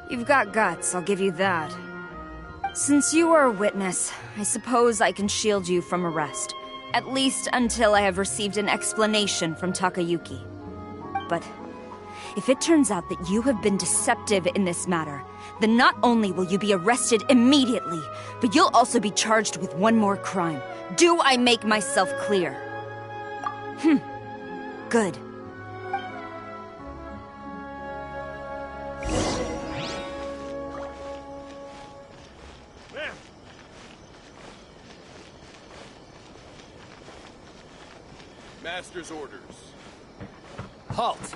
You've got guts, I'll give you that. Since you are a witness, I suppose I can shield you from arrest. At least until I have received an explanation from Takayuki. But if it turns out that you have been deceptive in this matter, then not only will you be arrested immediately, but you'll also be charged with one more crime. Do I make myself clear? Good. Master's orders. Halt!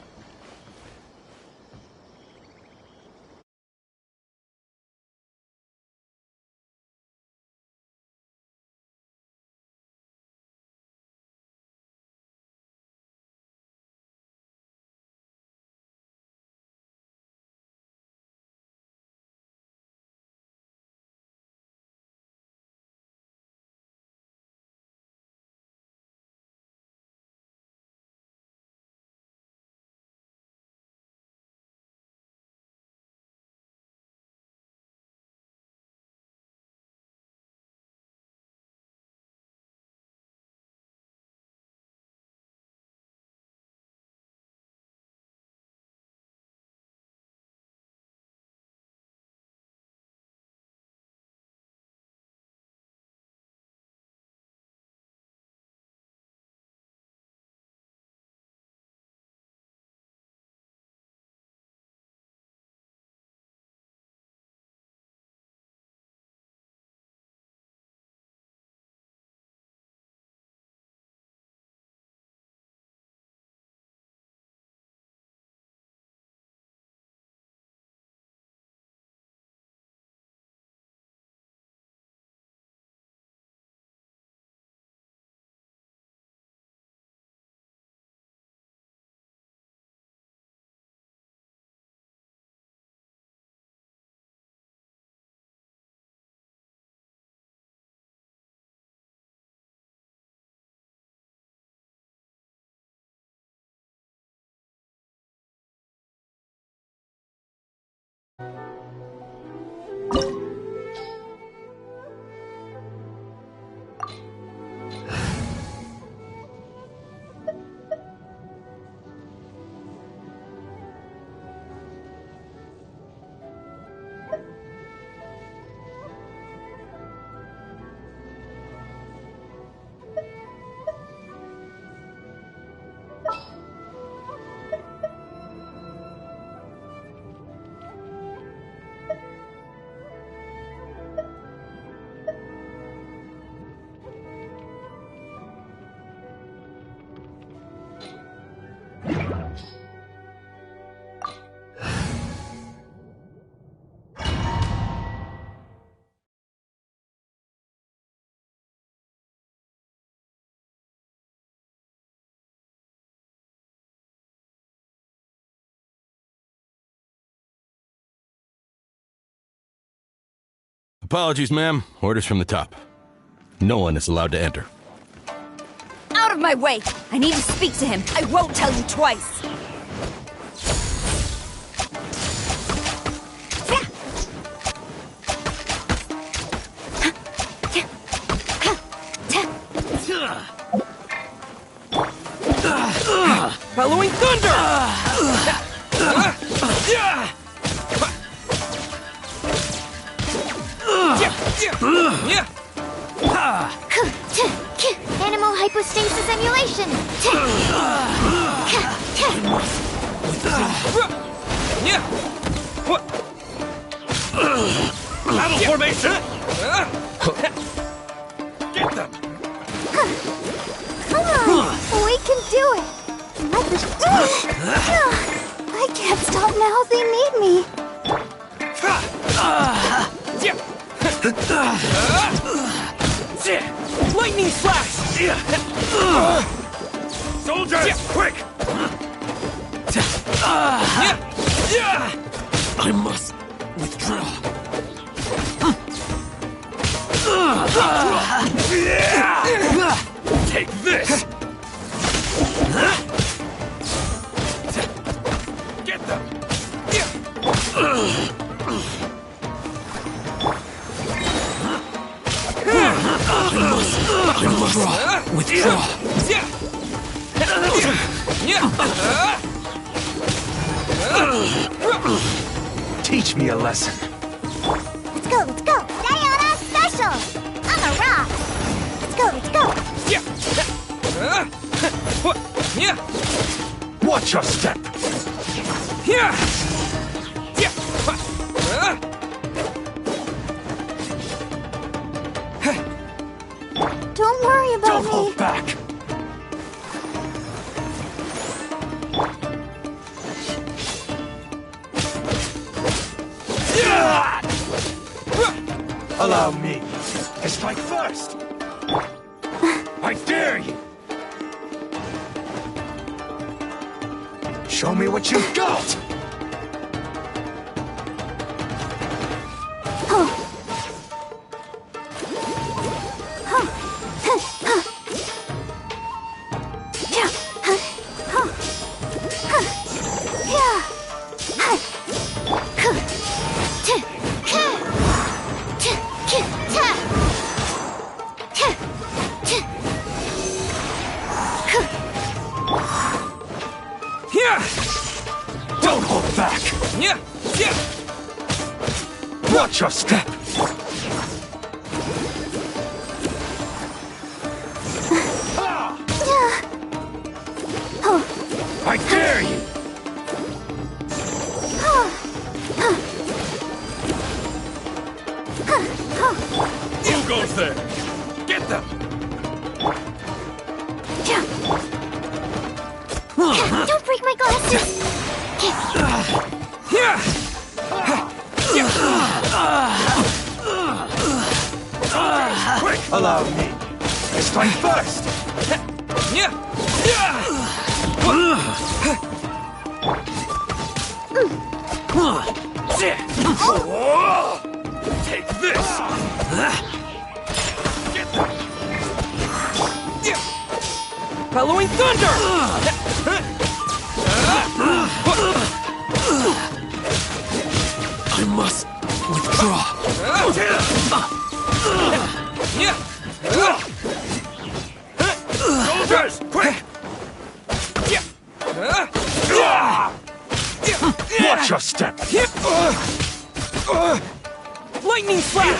Apologies, ma'am. Orders from the top. No one is allowed to enter. Out of my way! I need to speak to him. I won't tell you twice. Following thunder! Animal hypostasis emulation! Battle formation! Get them! Come on! We can do it! Let the I can't stop now, they need me! Lightning slash! Soldiers, quick! I must withdraw. Take this! Get them! I must withdraw. Teach me a lesson. Let's go, let's go! Sayonara special! I'm a rock! Let's go, let's go! Watch your step! Don't worry about Don't me! hold back! Allow me to strike first! I dare you! Show me what you've got! Don't hold back! Watch your step! I dare you! Who goes there? Get them! Don't break my glasses! Quick! Allow me to strike first! Take this! Get them! Following thunder! I Watch your step! Lightning flash!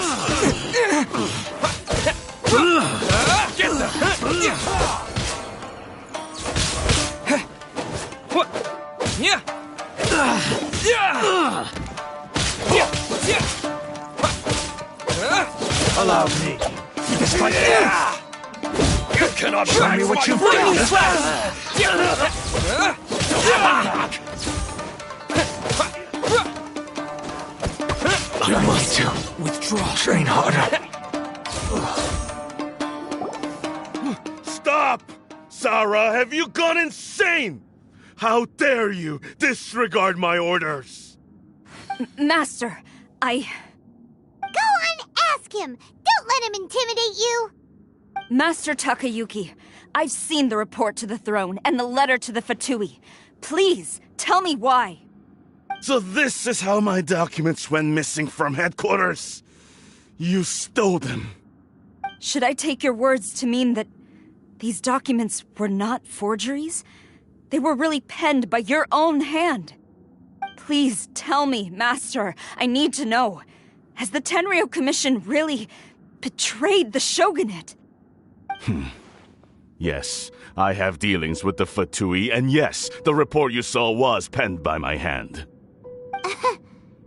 Get them! Allow me. It's like you cannot show me what you've done! I must withdraw. Train harder. Stop! Sarah, have you gone insane? How dare you disregard my orders? Master, Go on, ask him! Don't let him intimidate you! Master Takayuki, I've seen the report to the throne and the letter to the Fatui. Please, tell me why. So this is how my documents went missing from headquarters? You stole them. Should I take your words to mean that these documents were not forgeries? They were really penned by your own hand. Please tell me, Master. I need to know. Has the Tenryou Commission really betrayed the shogunate? Yes, I have dealings with the Fatui, and yes, the report you saw was penned by my hand.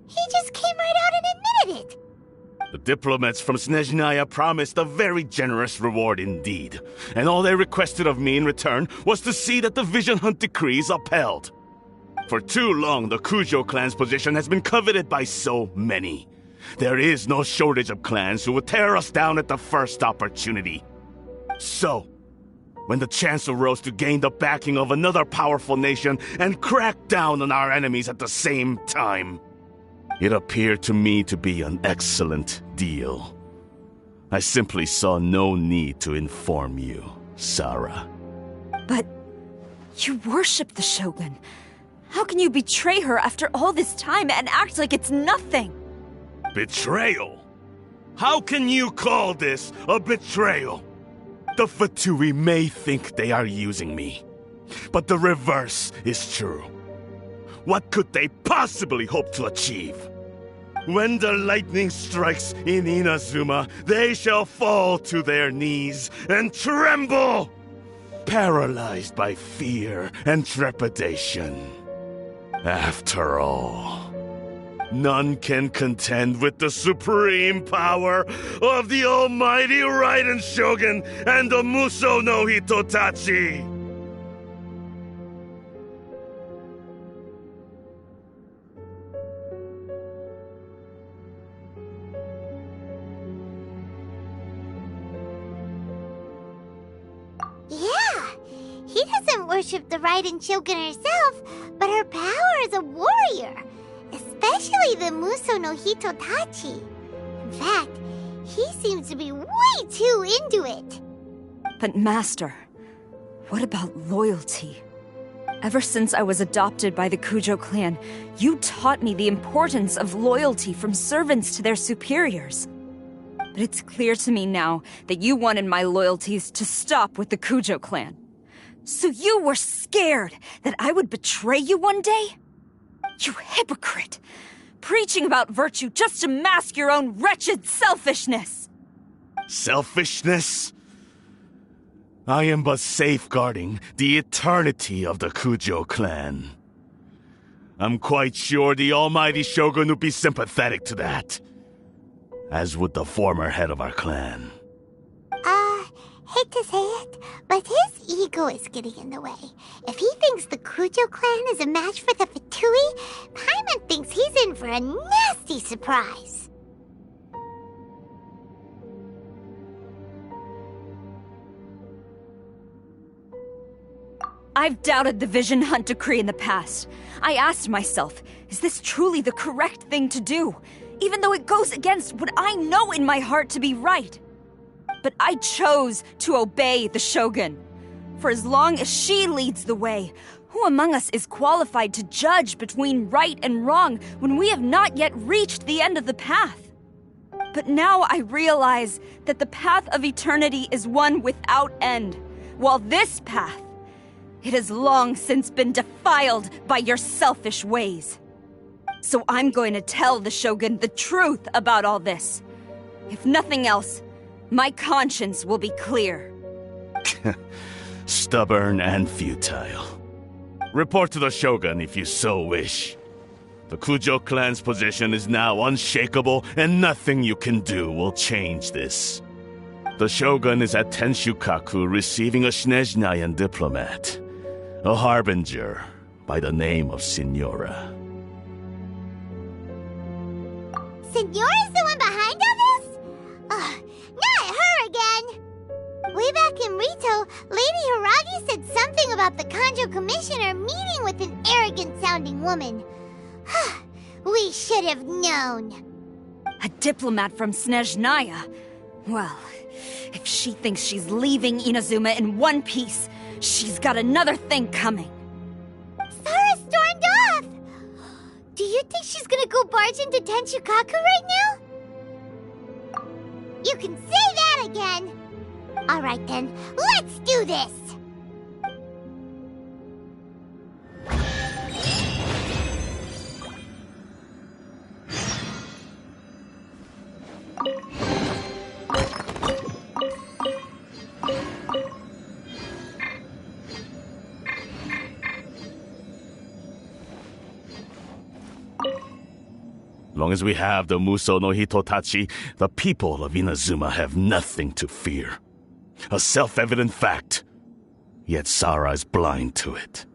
He just came right out and admitted it! The diplomats from Snezhnaya promised a very generous reward indeed, and all they requested of me in return was to see that the Vision Hunt decrees upheld. For too long, the Kujo clan's position has been coveted by so many. There is no shortage of clans who would tear us down at the first opportunity. So, when the chance arose to gain the backing of another powerful nation and crack down on our enemies at the same time, it appeared to me to be an excellent deal. I simply saw no need to inform you, Sarah. But you worship the Shogun. How can you betray her after all this time and act like it's nothing? Betrayal? How can you call this a betrayal? The Fatui may think they are using me, but the reverse is true. What could they possibly hope to achieve? When the lightning strikes in Inazuma, they shall fall to their knees and tremble, paralyzed by fear and trepidation. After all, none can contend with the supreme power of the almighty Raiden Shogun and the Muso no Hitotachi! Yeah, he doesn't worship the Raiden Shogun herself, but her power as a warrior. Especially the Muso no Hitotachi. In fact, he seems to be way too into it. But Master, what about loyalty? Ever since I was adopted by the Kujo clan, you taught me the importance of loyalty from servants to their superiors. But it's clear to me now that you wanted my loyalties to stop with the Kujo clan. So you were scared that I would betray you one day? You hypocrite! Preaching about virtue just to mask your own wretched selfishness! Selfishness? I am but safeguarding the eternity of the Kujo clan. I'm quite sure the almighty Shogun would be sympathetic to that. As would the former head of our clan. Hate to say it, but his ego is getting in the way. If he thinks the Kujo clan is a match for the Fatui, Paimon thinks he's in for a nasty surprise. I've doubted the Vision Hunt decree in the past. I asked myself, is this truly the correct thing to do? Even though it goes against what I know in my heart to be right. But I chose to obey the Shogun. For as long as she leads the way, who among us is qualified to judge between right and wrong when we have not yet reached the end of the path? But now I realize that the path of eternity is one without end, while this path, it has long since been defiled by your selfish ways. So I'm going to tell the Shogun the truth about all this. If nothing else, my conscience will be clear. Stubborn and futile. Report to the Shogun if you so wish. The Kujo clan's position is now unshakable, and nothing you can do will change this. The Shogun is at Tenshukaku receiving a Snezhnayan diplomat, a harbinger by the name of Signora. Signora's the one behind all this? Ugh, not her again! Way back in Rito, Lady Hiragi said something about the Kanjo Commissioner meeting with an arrogant-sounding woman. We should have known. A diplomat from Snezhnaya? Well, if she thinks she's leaving Inazuma in one piece, she's got another thing coming. Sara stormed off! Do you think she's gonna go barge into Tenshukaku right now? You can say that again! Alright then, let's do this! Long as we have the Muso no Hitotachi, the people of Inazuma have nothing to fear. A self-evident fact. Yet Sara is blind to it.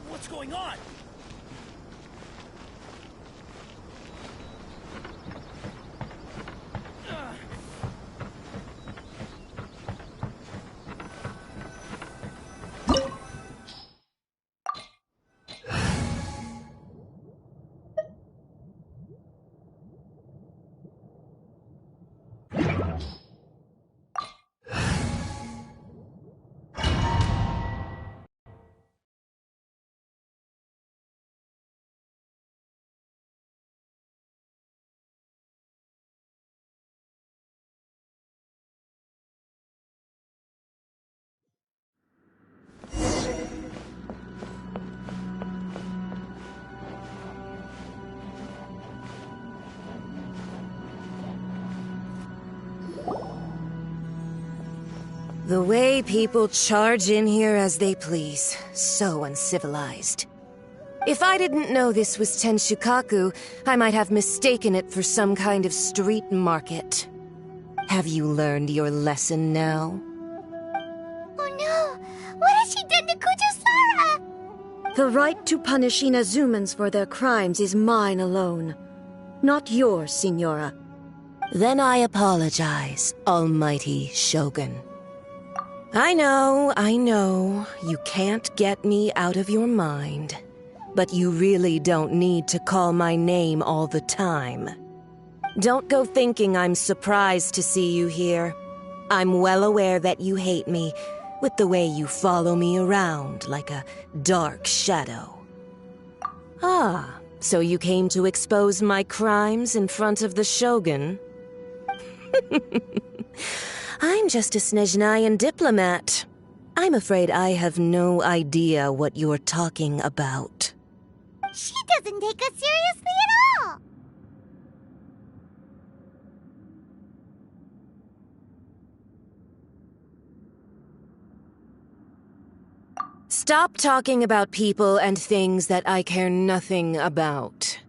What's going on? The way people charge in here as they please. So uncivilized. If I didn't know this was Tenshukaku, I might have mistaken it for some kind of street market. Have you learned your lesson now? Oh no! What has she done to Kujusara? The right to punish Inazumans for their crimes is mine alone. Not yours, Signora. Then I apologize, Almighty Shogun. I know, you can't get me out of your mind. But you really don't need to call my name all the time. Don't go thinking I'm surprised to see you here. I'm well aware that you hate me, with the way you follow me around like a dark shadow. Ah, so you came to expose my crimes in front of the Shogun? I'm just a Snezhnayan diplomat. I'm afraid I have no idea what you're talking about. She doesn't take us seriously at all! Stop talking about people and things that I care nothing about.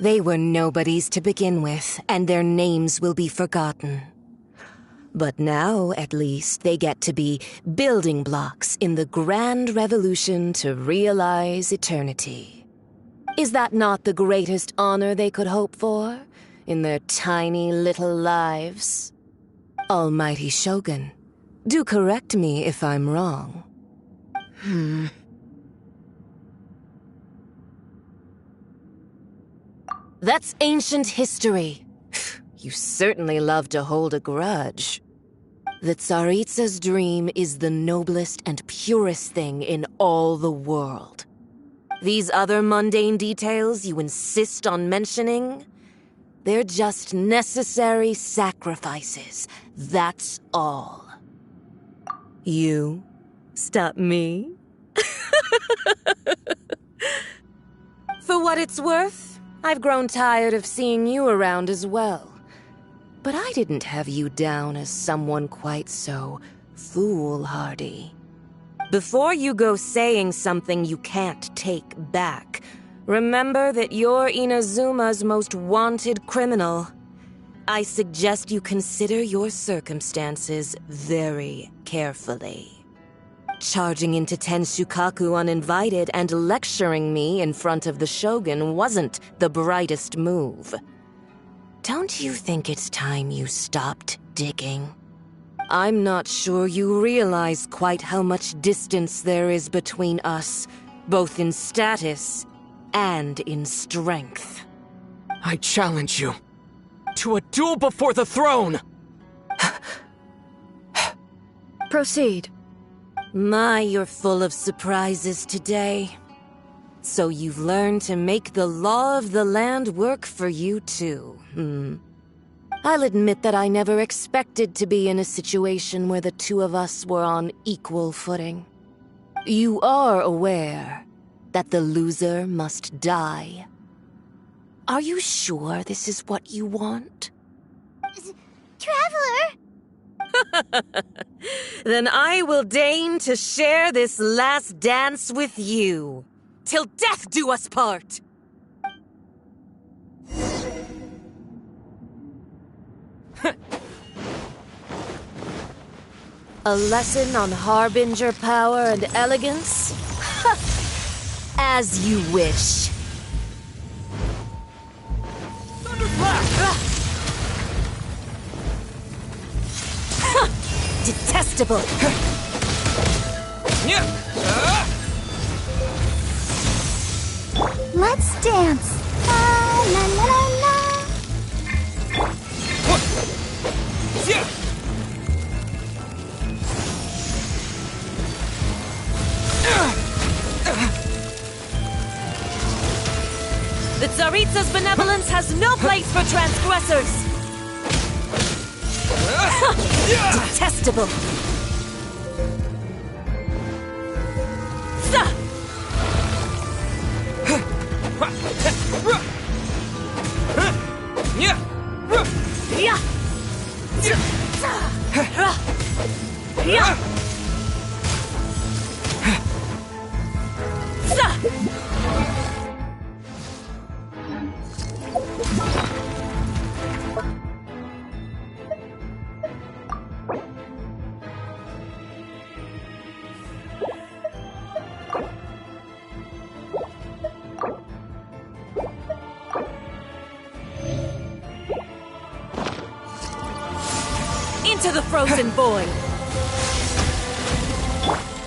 They were nobodies to begin with, and their names will be forgotten. But now, at least, they get to be building blocks in the grand revolution to realize eternity. Is that not the greatest honor they could hope for in their tiny little lives? Almighty Shogun, do correct me if I'm wrong. That's ancient history. You certainly love to hold a grudge. The Tsaritsa's dream is the noblest and purest thing in all the world. These other mundane details you insist on mentioning, they're just necessary sacrifices. That's all. You stop me? For what it's worth, I've grown tired of seeing you around as well. But I didn't have you down as someone quite so foolhardy. Before you go saying something you can't take back, remember that you're Inazuma's most wanted criminal. I suggest you consider your circumstances very carefully. Charging into Tenshukaku uninvited and lecturing me in front of the Shogun wasn't the brightest move. Don't you think it's time you stopped digging? I'm not sure you realize quite how much distance there is between us, both in status and in strength. I challenge you to a duel before the throne! Proceed. My, you're full of surprises today. So you've learned to make the law of the land work for you too, I'll admit that I never expected to be in a situation where the two of us were on equal footing. You are aware that the loser must die. Are you sure this is what you want? Traveler! Then I will deign to share this last dance with you. Till death do us part! A lesson on Harbinger power and elegance? As you wish. Detestable! Let's dance! La la la la la! The Tsaritsa's benevolence has no place for transgressors! Detestable! to the frozen void!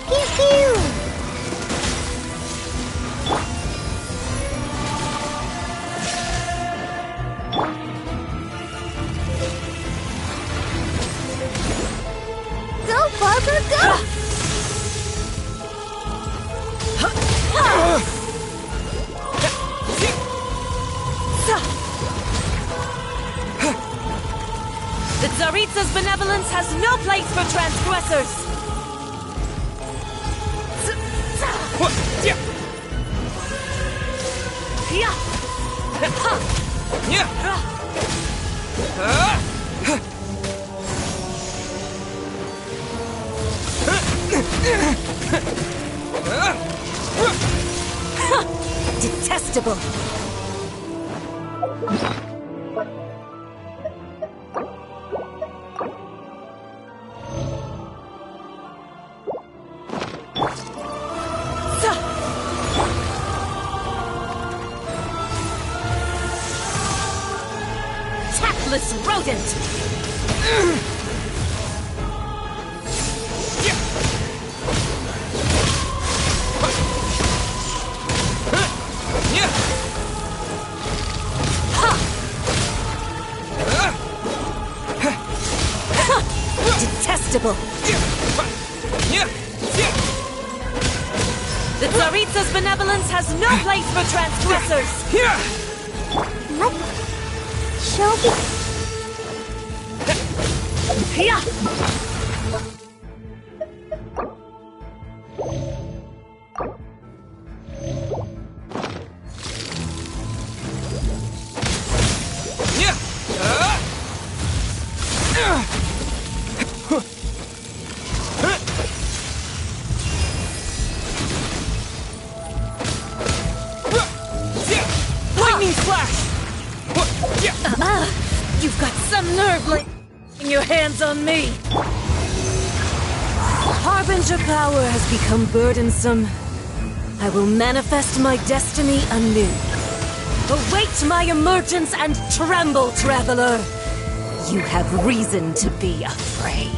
Pew pew! Go, Barber, go! The Tsaritsa's benevolence has no place for transgressors! Detestable! Tactless rodent! Detestable! The Tsaritsa's benevolence has no place for transgressors! What? Shogi? Lightning flash! You've got some nerve laying your hands on me! Harbinger power has become burdensome. I will manifest my destiny anew. Await my emergence and tremble, traveler! You have reason to be afraid.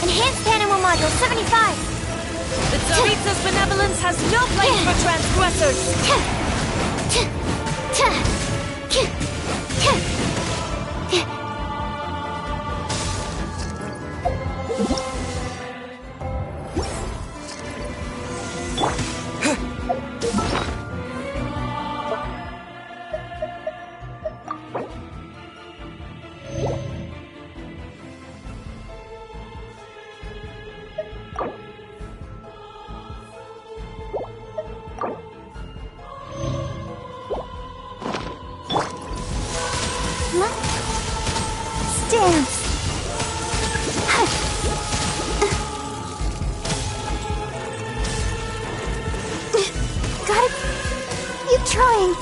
Enhanced Animal Module 75! The Tsaritsa's benevolence has no place for transgressors! Stance! Gotta keep trying.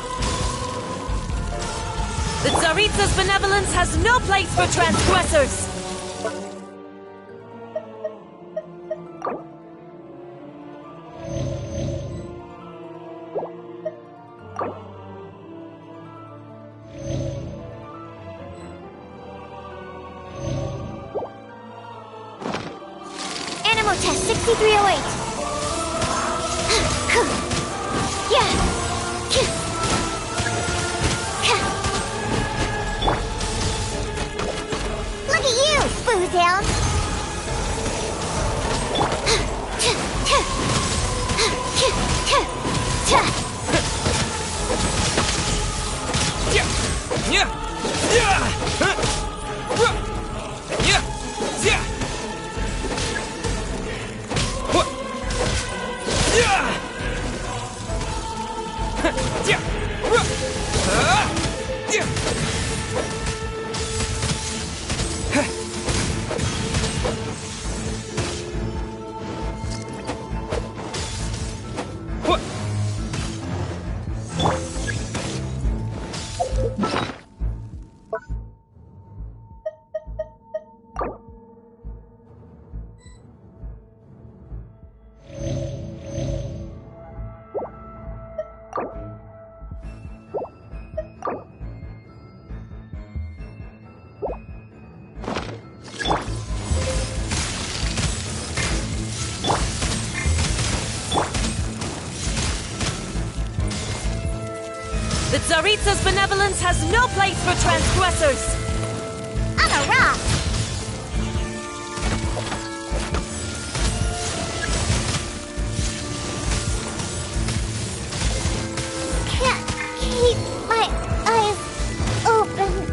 The Tsaritsa's benevolence has no place for transgressors! Animal Test 6308. Look at you, Booze Hound. Tsaritsa's benevolence has no place for transgressors! On a rock! Can't keep my eyes open.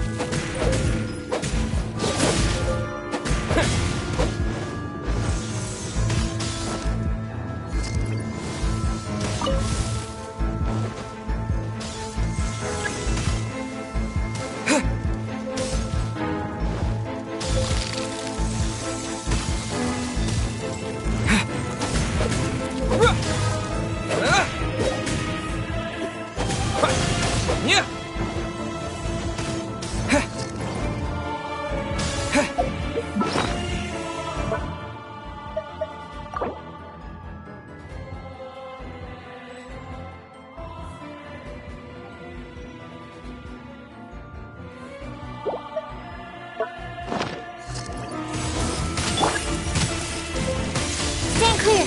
Stand clear.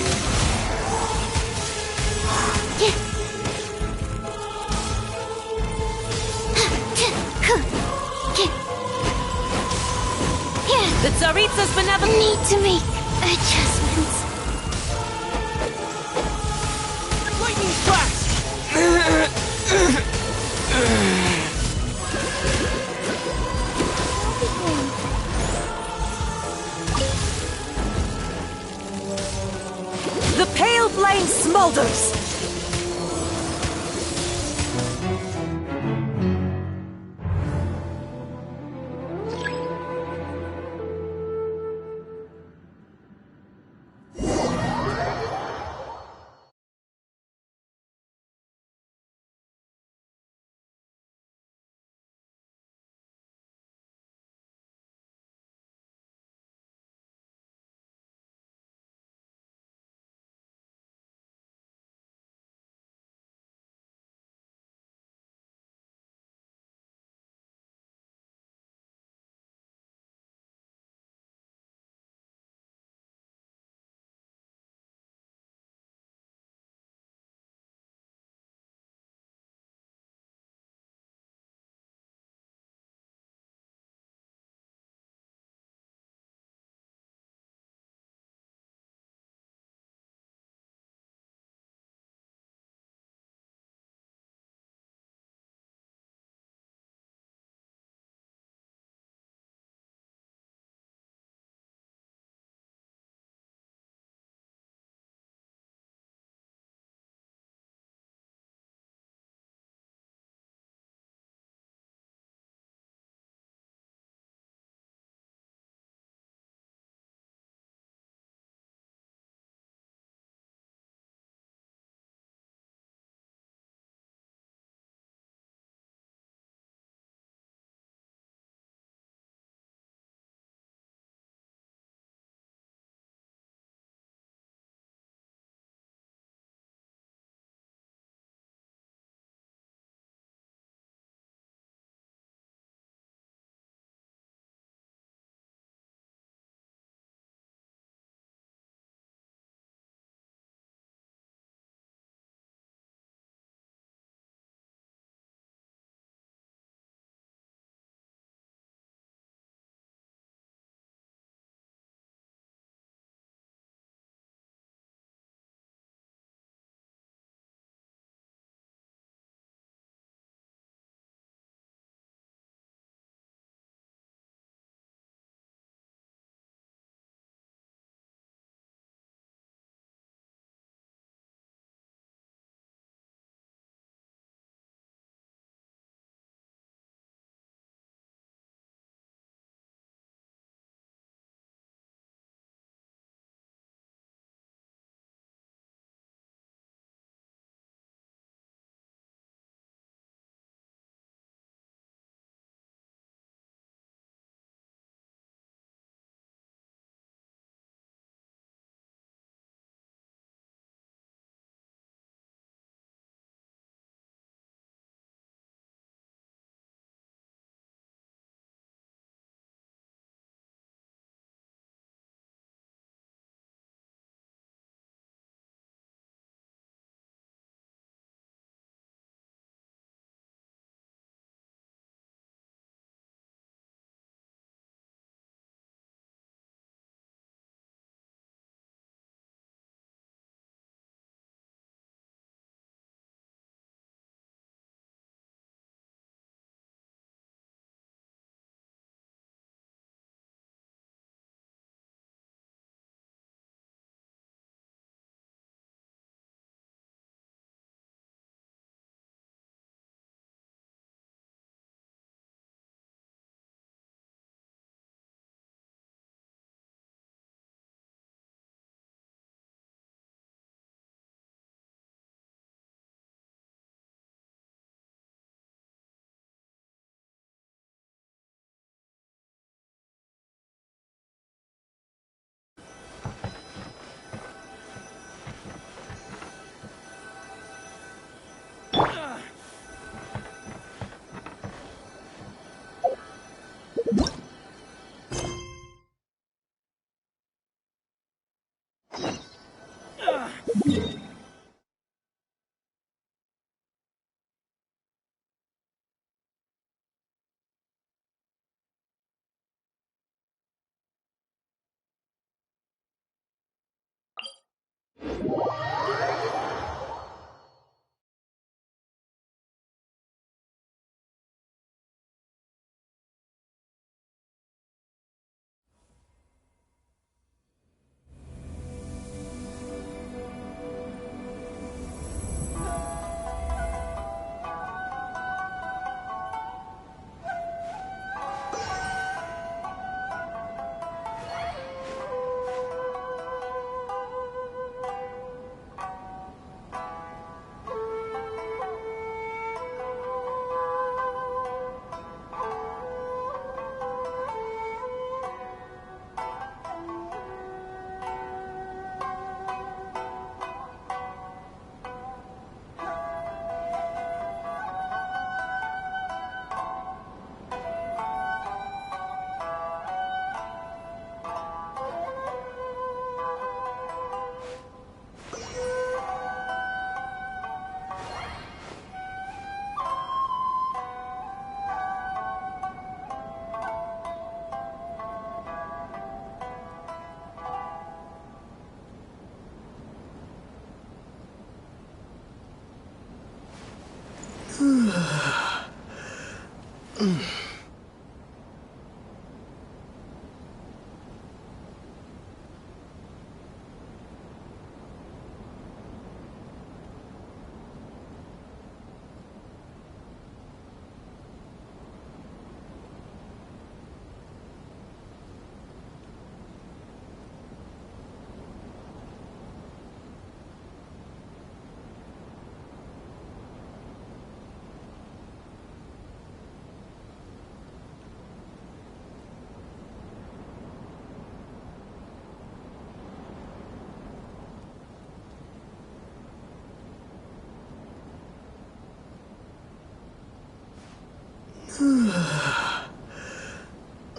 The Tsaritsa's benevolence... Need to make adjustments. Lightning flash! The pale flame smolders!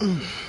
Mm.